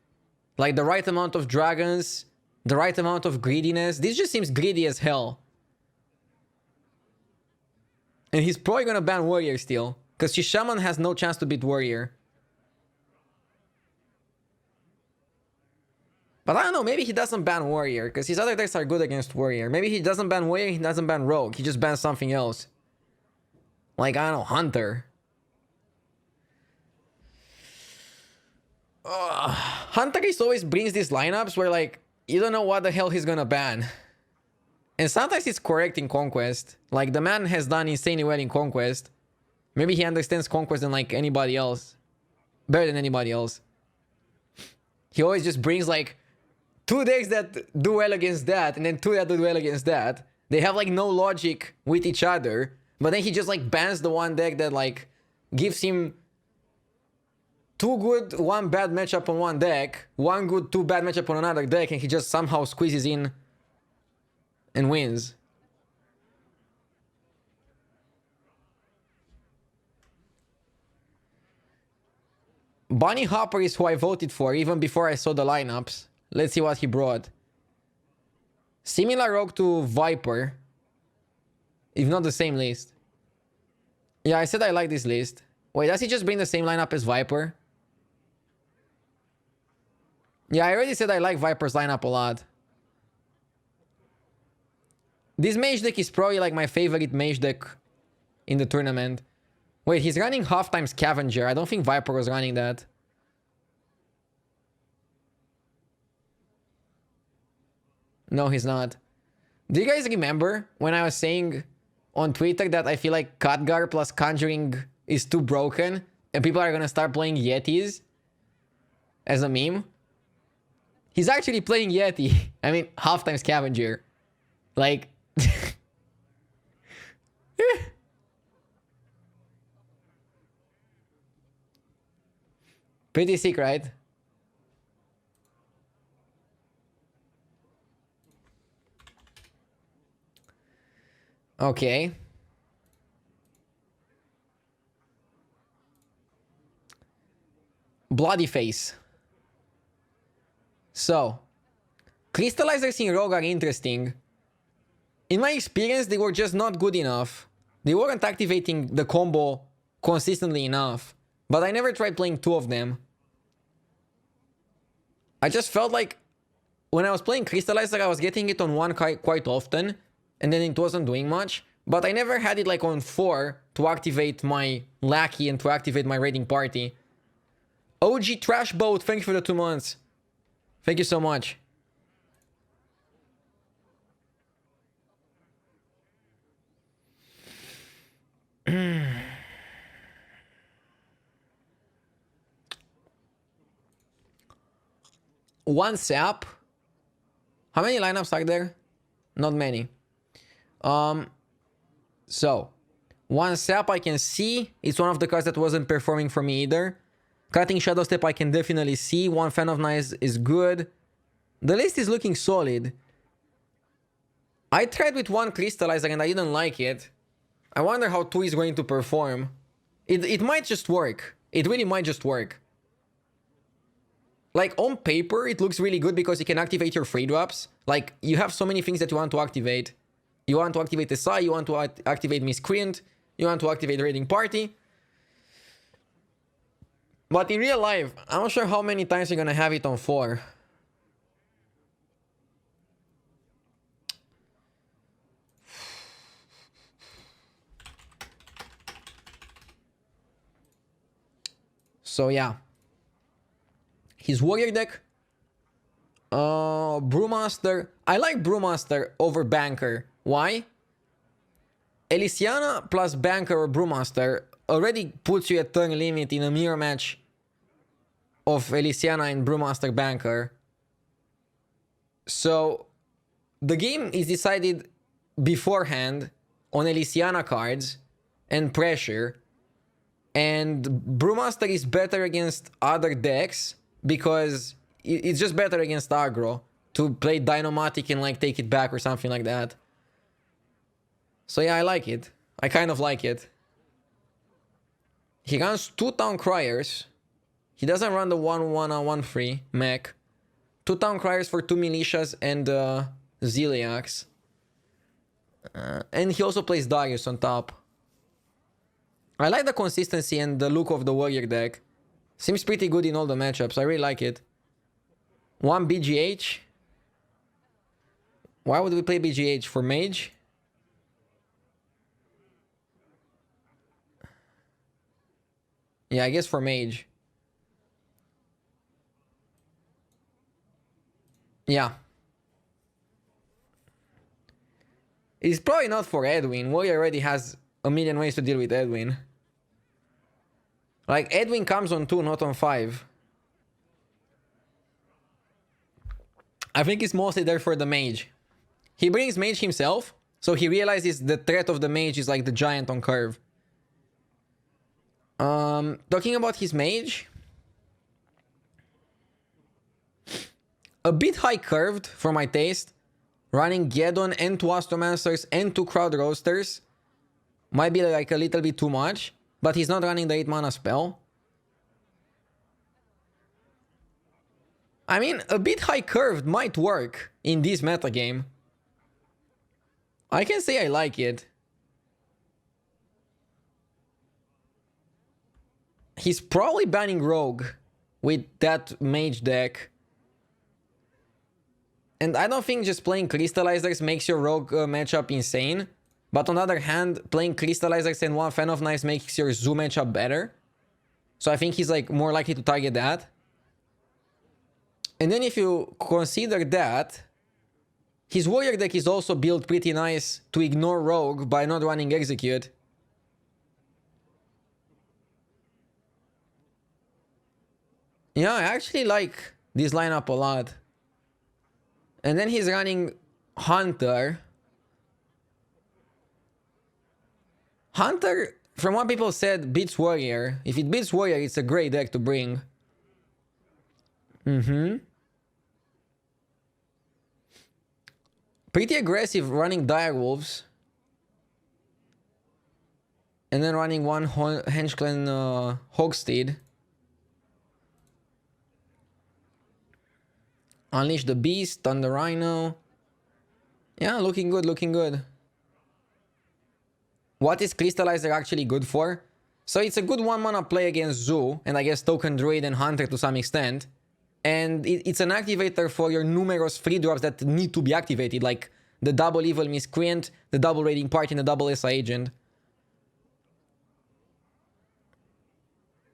Like the right amount of dragons, the right amount of greediness. This just seems greedy as hell. And he's probably gonna ban Warrior still. Because his Shaman has no chance to beat Warrior. But I don't know, maybe he doesn't ban Warrior. Because his other decks are good against Warrior. Maybe he doesn't ban Warrior, he doesn't ban Rogue. He just bans something else. Like, I don't know, Hunter. Hunter always brings these lineups where like, you don't know what the hell he's gonna ban. And sometimes it's correct in Conquest. Like, the man has done insanely well in Conquest. Maybe he understands Conquest than like anybody else. Better than anybody else. He always just brings like 2 decks that do well against that, and then 2 that do well against that. They have like no logic with each other. But then he just like bans the one deck that like gives him 2 good, 1 bad matchup on one deck, 1 good, 2 bad matchup on another deck, and he just somehow squeezes in and wins. Bunny Hopper is who I voted for even before I saw the lineups. Let's see what he brought. Similar Rogue to Viper. If not the same list. Yeah, I said I like this list. Wait, does he just bring the same lineup as Viper? Yeah, I already said I like Viper's lineup a lot. This Mage deck is probably like my favorite Mage deck in the tournament. Wait, he's running half-time Scavenger. I don't think Viper was running that. No, he's not. Do you guys remember when I was saying on Twitter that I feel like Khadgar plus Conjuring is too broken and people are gonna start playing Yetis as a meme? He's actually playing Yeti. I mean, half-time Scavenger. Like... Pretty sick, right? Okay. Bloody Face. So, Crystallizers in Rogue are interesting. In my experience, they were just not good enough. They weren't activating the combo consistently enough. But I never tried playing 2 of them. I just felt like when I was playing Crystallizer, I was getting it on 1 quite often. And then it wasn't doing much. but I never had it like on 4 to activate my lackey and to activate my raiding party. OG Trash Boat, thank you for the 2 months. Thank you so much. One sap. How many lineups are there? Not many. So one sap I can see. It's one of the cards that wasn't performing for me either. Cutting Shadow Step I can definitely see. One Fan of Knives is good. The list is looking solid. I tried with one Crystallizer and I didn't like it. I wonder how 2 is going to perform. It might just work. It really might just work. Like, on paper, it looks really good because you can activate your free drops. Like, you have so many things that you want to activate. You want to activate the Sai, you want to activate Miscreant, you want to activate Raiding Party. But in real life, I'm not sure how many times you're gonna have it on 4. So yeah. His warrior deck. Brewmaster. I like Brewmaster over Banker. Why? Elysiana plus Banker or Brewmaster already puts you at turn limit in a mirror match of Elysiana and Brewmaster Banker. So the game is decided beforehand on Elysiana cards and pressure. And Brewmaster is better against other decks because it's just better against aggro to play Dynomatic and like take it back or something like that. So yeah, I like it. I kind of like it. He runs 2 Town Criers. He doesn't run the 1/1/1/3 mech. 2 Town Criers for 2 Militias and Ziliax. And he also plays Darius on top. I like the consistency and the look of the warrior deck. Seems pretty good in all the matchups. I really like it. 1 BGH. Why would we play BGH? For mage? Yeah, I guess for mage. Yeah. It's probably not for Edwin. Warrior already has a million ways to deal with Edwin. Like, Edwin comes on 2, not on 5. I think it's mostly there for the mage. He brings mage himself, so he realizes the threat of the mage is like the giant on curve. Talking about his mage. A bit high curved for my taste. Running Geddon and 2 Astromancers and 2 Crowd Roasters might be like a little bit too much. But he's not running the 8 mana spell. I mean, a bit high curved might work in this metagame. I can say I like it. He's probably banning Rogue with that mage deck. And I don't think just playing Crystallizers makes your Rogue matchup insane. But on the other hand, playing Crystallizers and 1 Fan of Knives makes your Zu matchup better. So I think he's like more likely to target that. And then if you consider that, his warrior deck is also built pretty nice to ignore Rogue by not running Execute. Yeah, I actually like this lineup a lot. And then he's running Hunter. Hunter, from what people said, beats Warrior. If it beats Warrior, it's a great deck to bring. Pretty aggressive running Direwolves. And then running 1 Henchclan Hogstead. Unleash the Beast, Thunder Rhino. Yeah, looking good, looking good. What is Crystallizer actually good for? So it's a good 1 mana play against Zu, and I guess Token Druid and Hunter to some extent. And it's an activator for your numerous free drops that need to be activated, like the double evil miscreant, the double raiding party, and the double SI agent.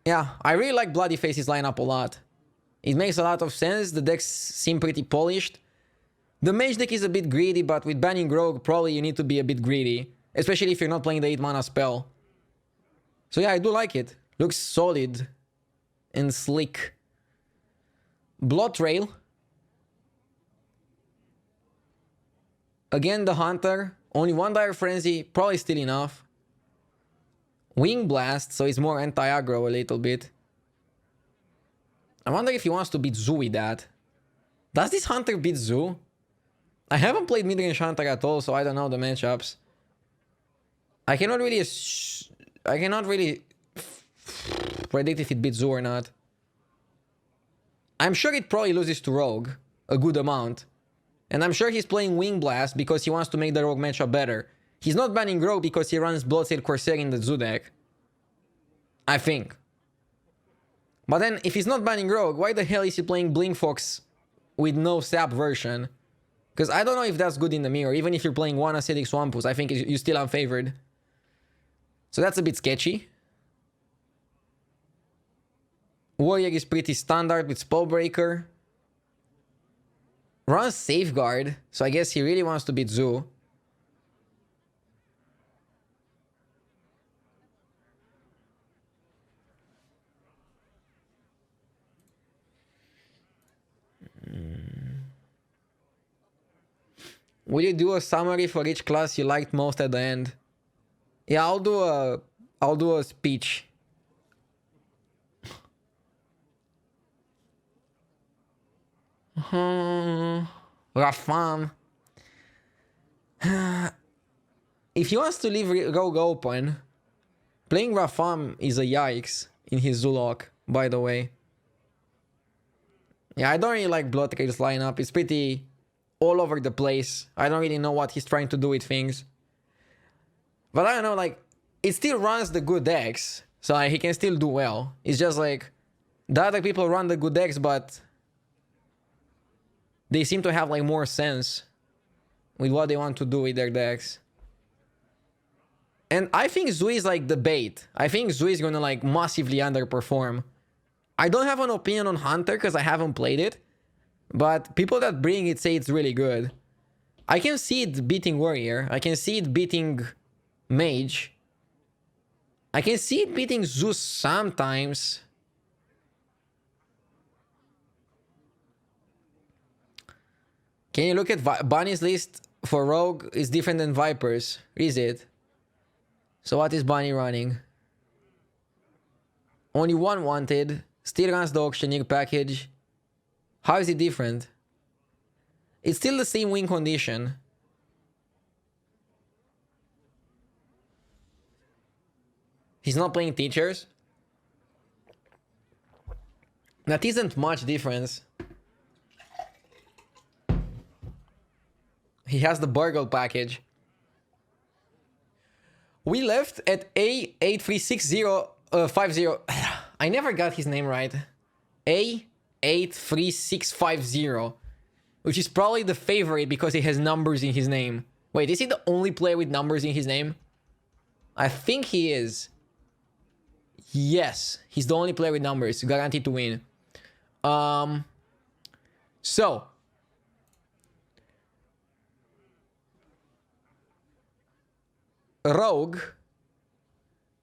Yeah, I really like Bloody Face's lineup a lot. It makes a lot of sense. The decks seem pretty polished. The mage deck is a bit greedy, but with banning Rogue, probably you need to be a bit greedy. Especially if you're not playing the 8 mana spell. So yeah, I do like it. Looks solid and slick. Blood Trail. Again, the Hunter. Only 1 Dire Frenzy, probably still enough. Wing Blast, so it's more anti-aggro a little bit. I wonder if he wants to beat Zu with that. Does this Hunter beat Zu? I haven't played mid-range Hunter at all, so I don't know the matchups. I cannot really predict if it beats Zu or not. I'm sure it probably loses to Rogue a good amount. And I'm sure he's playing Wing Blast because he wants to make the Rogue matchup better. He's not banning Rogue because he runs Bloodsail Corsair in the Zu deck. I think. But then, if he's not banning Rogue, why the hell is he playing Blink Fox with no sap version? Because I don't know if that's good in the mirror. Even if you're playing one Acidic Swampus, I think you're still unfavored. So that's a bit sketchy. Warrior is pretty standard with Spellbreaker. Runs Safeguard, so I guess he really wants to beat Zu. Will you do a summary for each class you liked most at the end? Yeah, I'll do a speech. Rafam. If he wants to leave Rogue open, playing Rafam is a yikes in his Zulok, by the way. Yeah, I don't really like Bloodtrail's lineup. It's pretty all over the place. I don't really know what he's trying to do with things. But I don't know, like, it still runs the good decks, so he can still do well. It's just like, the other people run the good decks, but they seem to have like more sense with what they want to do with their decks. And I think Zu is like the bait. I think Zu is gonna like massively underperform. I don't have an opinion on Hunter because I haven't played it. But people that bring it say it's really good. I can see it beating Warrior. I can see it beating Mage. I can see it beating Zeus sometimes. Can you look at Bunny's list for Rogue? Is different than Viper's. Is it? So what is Bunny running? Only one wanted. Still runs the Auctioneer package. How is it different? It's still the same win condition. He's not playing Teachers. That isn't much difference. He has the Burgle package. We left at A83650. I never got his name right. A83650. Which is probably the favorite because he has numbers in his name. Wait, is he the only player with numbers in his name? I think he is. Yes, he's the only player with numbers. Guaranteed to win. So. Rogue.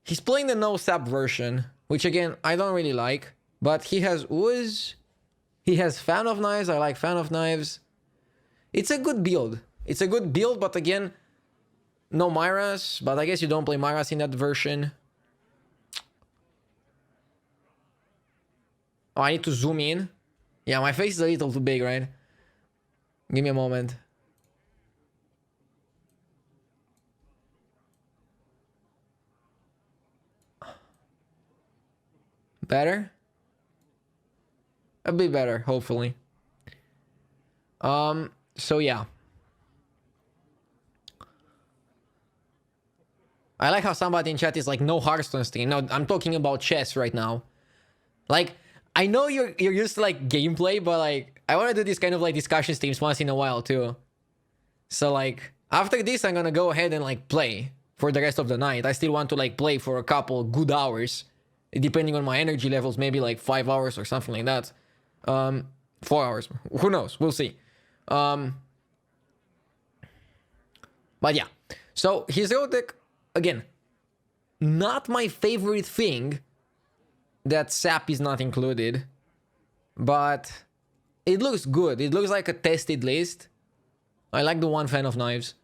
He's playing the no sap version. Which again, I don't really like. But he has Ooze. He has Fan of Knives. I like Fan of Knives. It's a good build. It's a good build, but again, no Myras. But I guess you don't play Myras in that version. Oh, I need to zoom in. Yeah, my face is a little too big, right? Give me a moment. Better? A bit better, hopefully. So yeah. I like how somebody in chat is like, no Hearthstone stream. No, I'm talking about chess right now. Like, I know you're used to like gameplay, but like, I want to do this kind of like discussion streams once in a while too. So like after this, I'm gonna go ahead and like play for the rest of the night. I still want to like play for a couple good hours, depending on my energy levels, maybe like 5 hours or something like that. 4 hours, who knows? We'll see. But yeah, so his road deck, again, not my favorite thing that sap is not included, but it looks good. It looks like a tested list. I like the one fan of knives.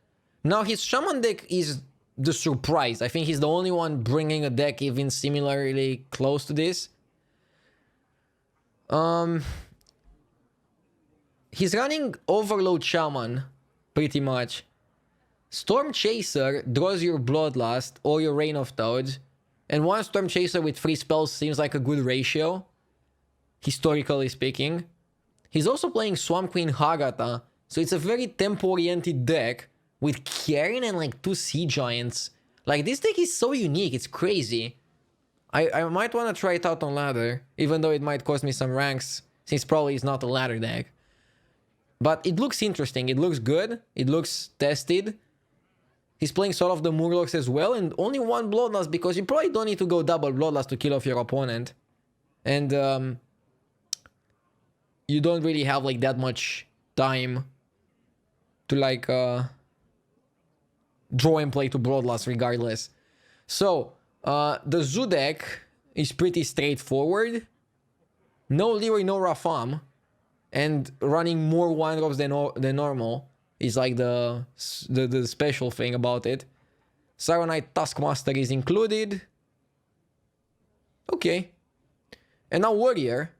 Now his Shaman deck is the surprise. I think he's the only one bringing a deck even similarly close to this. He's running Overload Shaman, pretty much. Storm Chaser draws your Bloodlust or your Rain of Toads, and one Storm Chaser with 3 spells seems like a good ratio, historically speaking. He's also playing Swamp Queen Hagata, so it's a very tempo-oriented deck with Karen and like 2 Sea Giants. Like, this deck is so unique, it's crazy. I might want to try it out on ladder, even though it might cost me some ranks, since probably it's not a ladder deck. But it looks interesting, it looks good, it looks tested. He's playing Soul of the Murlocs as well, and only 1 Bloodlust, because you probably don't need to go double Bloodlust to kill off your opponent. And you don't really have like that much time to like draw and play to Bloodlust regardless. So, the Zu deck is pretty straightforward. No Leroy, no Rafam. And running more 1-drops than normal is like the special thing about it. Saronite Taskmaster is included. Okay. And now Warrior.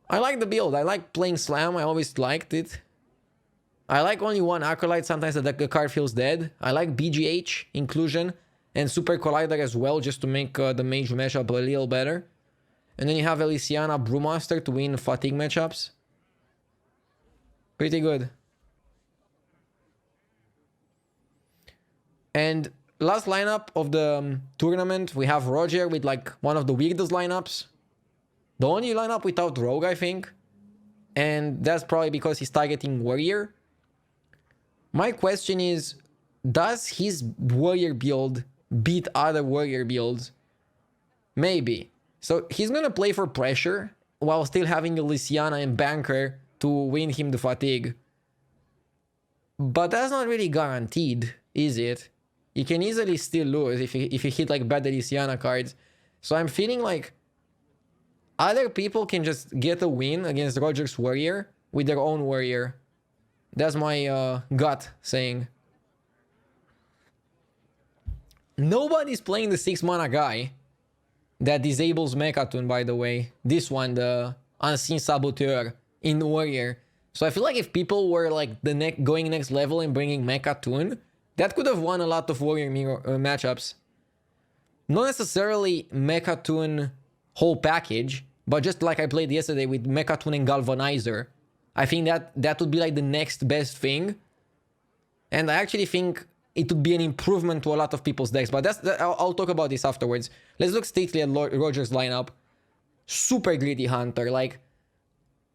I like the build. I like playing Slam. I always liked it. I like only 1 Acolyte. Sometimes the card feels dead. I like BGH inclusion and Super Collider as well, just to make the mage matchup a little better. And then you have Elysiana Brewmaster to win fatigue matchups. Pretty good. And last lineup of the tournament, we have Roger with like one of the weirdest lineups. The only lineup without Rogue, I think. And that's probably because he's targeting Warrior. My question is, does his Warrior build beat other Warrior builds? Maybe. So he's gonna play for pressure while still having Elysiana and Banker to win him the fatigue. But that's not really guaranteed, is it? You can easily still lose if you hit like bad Elysiana cards. So I'm feeling like other people can just get a win against Roger's Warrior with their own Warrior. That's my gut saying. Nobody's playing the 6-mana guy that disables Mechatun, by the way. This one, the Unseen Saboteur in Warrior. So I feel like if people were like going next level and bringing Mechatun, that could have won a lot of Warrior matchups. Not necessarily Mechatun whole package, but just like I played yesterday with Mechatun and Galvanizer. I think that would be like the next best thing. And I actually think it would be an improvement to a lot of people's decks. But I'll talk about this afterwards. Let's look strictly at Roger's lineup. Super greedy Hunter. Like,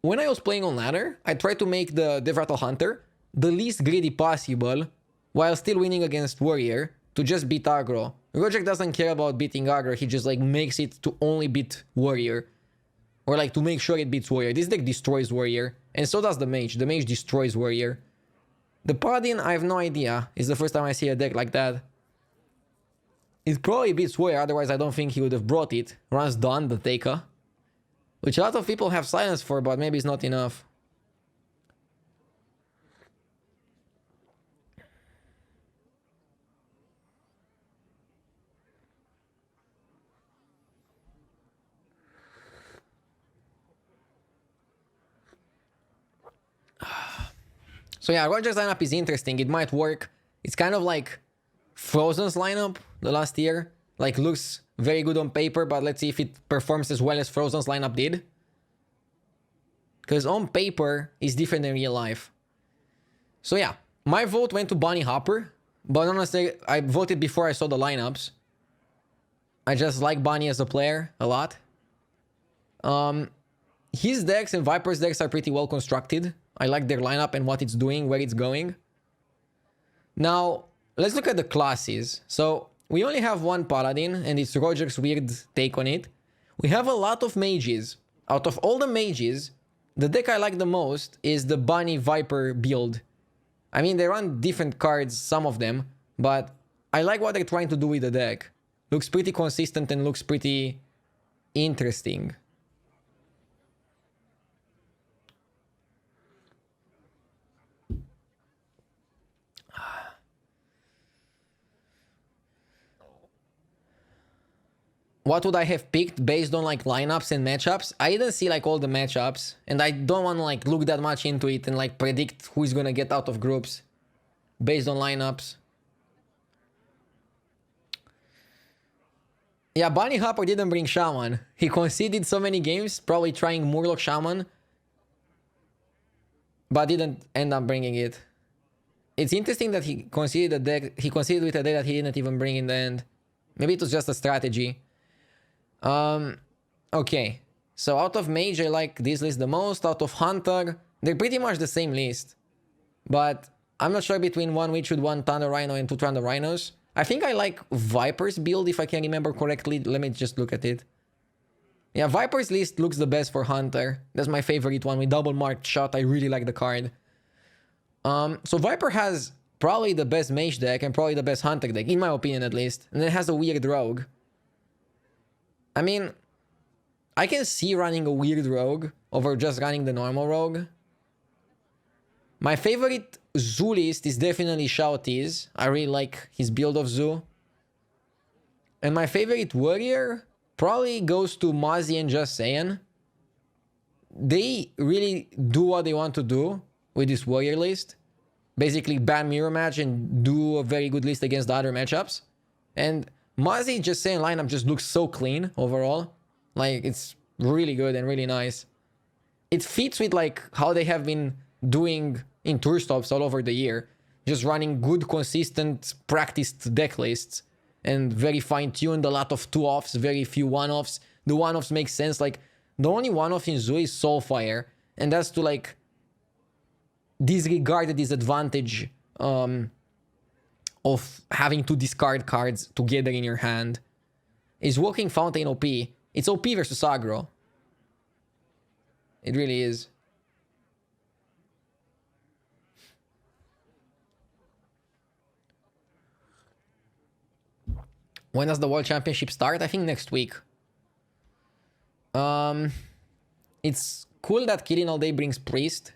when I was playing on ladder, I tried to make the Devratal Hunter the least greedy possible while still winning against Warrior to just beat aggro. Roger doesn't care about beating aggro, he just like makes it to only beat Warrior. Or like to make sure it beats Warrior. This deck destroys Warrior. And so does the Mage. The Mage destroys Warrior. The Paladin, I have no idea. It's the first time I see a deck like that. It probably beats Warrior, otherwise I don't think he would have brought it. Runs Dawn, the Taker. Which a lot of people have silence for, but maybe it's not enough. So yeah, Roger's lineup is interesting. It might work. It's kind of like Frozen's lineup the last year. Like, looks very good on paper, but let's see if it performs as well as Frozen's lineup did. Because on paper, it's different than real life. So yeah, my vote went to Bunny Hopper. But honestly, I voted before I saw the lineups. I just like Bunny as a player a lot. His decks and Viper's decks are pretty well constructed. I like their lineup and what it's doing, where it's going. Now, let's look at the classes. So, we only have one paladin, and it's Roger's weird take on it. We have a lot of mages. Out of all the mages, the deck I like the most is the Bunny Viper build. I mean, they run different cards, some of them, but I like what they're trying to do with the deck. Looks pretty consistent and looks pretty interesting. What would I have picked based on like lineups and matchups? I didn't see like all the matchups, and I don't want to like look that much into it and like predict who's gonna get out of groups based on lineups. Yeah, Bunny Hopper didn't bring Shaman. He conceded so many games, probably trying Warlock Shaman, but didn't end up bringing it. It's interesting that he conceded a deck. He conceded with a deck that he didn't even bring in the end. Maybe it was just a strategy. Okay. So out of Mage, I like this list the most. Out of Hunter, they're pretty much the same list. But I'm not sure between one Witchwood, one Thunder Rhino, and two Thunder Rhinos. I think I like Viper's build, if I can remember correctly. Let me just look at it. Yeah, Viper's list looks the best for Hunter. That's my favorite one with double marked shot. I really like the card. So Viper has probably the best Mage deck and probably the best Hunter deck, in my opinion at least. And it has a weird Rogue. I mean, I can see running a weird Rogue over just running the normal Rogue. My favorite Zu list is definitely Shao-Ti's. I really like his build of Zu. And my favorite Warrior probably goes to Mozzie and Just Saiyan. They really do what they want to do with this Warrior list. Basically ban mirror match and do a very good list against the other matchups. And Mozzie Just Saiyan lineup just looks so clean overall. Like, it's really good and really nice. It fits with like how they have been doing in tour stops all over the year. Just running good, consistent, practiced deck lists. And very fine-tuned, a lot of 2-offs, very few 1-offs. The 1-offs make sense. Like, the only 1-off in Zu is Soulfire. And that's to like disregard the disadvantage of having to discard cards together in your hand. Is Walking Fountain OP? It's OP versus aggro. It really is. When does the World Championship start? I think next week. It's cool that Killing All Day brings Priest.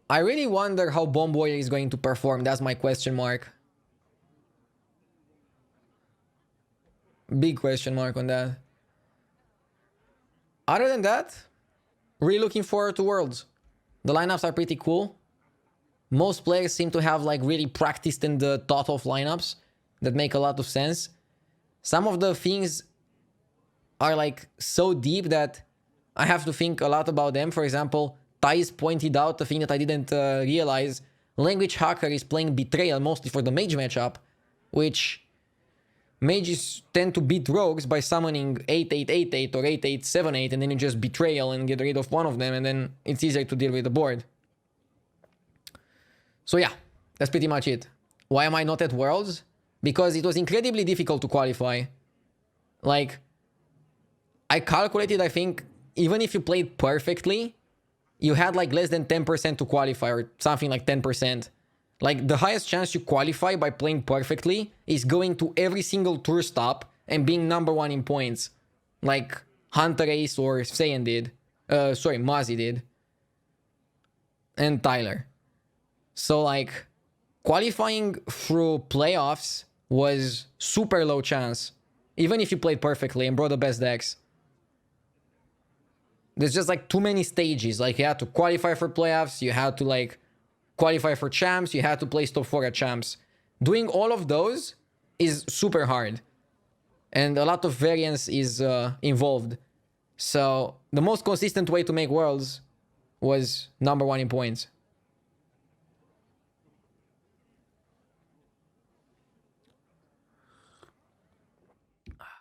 I really wonder how Bomb Warrior is going to perform. That's my question mark. Big question mark on that. Other than that, really looking forward to Worlds. The lineups are pretty cool. Most players seem to have like really practiced and thought of lineups that make a lot of sense. Some of the things are like so deep that I have to think a lot about them. For example, Thais pointed out a thing that I didn't realize. Language Hacker is playing Betrayal mostly for the Mage matchup, which mages tend to beat rogues by summoning 8888 or 8878, and then you just Betrayal and get rid of one of them, and then it's easier to deal with the board. So yeah, that's pretty much it. Why am I not at Worlds? Because it was incredibly difficult to qualify. Like, I calculated, I think, even if you played perfectly, you had like less than 10% to qualify, or something like 10%. Like, the highest chance you qualify by playing perfectly is going to every single tour stop and being #1 in points. Like Hunter Ace or Saiyan did. Mozzie did. And Tyler. So like, qualifying through playoffs was super low chance. Even if you played perfectly and brought the best decks. There's just like too many stages. Like, you had to qualify for playoffs, you had to like qualify for champs, you had to place top 4 at champs. Doing all of those is super hard. And a lot of variance is involved. So the most consistent way to make Worlds was #1 in points.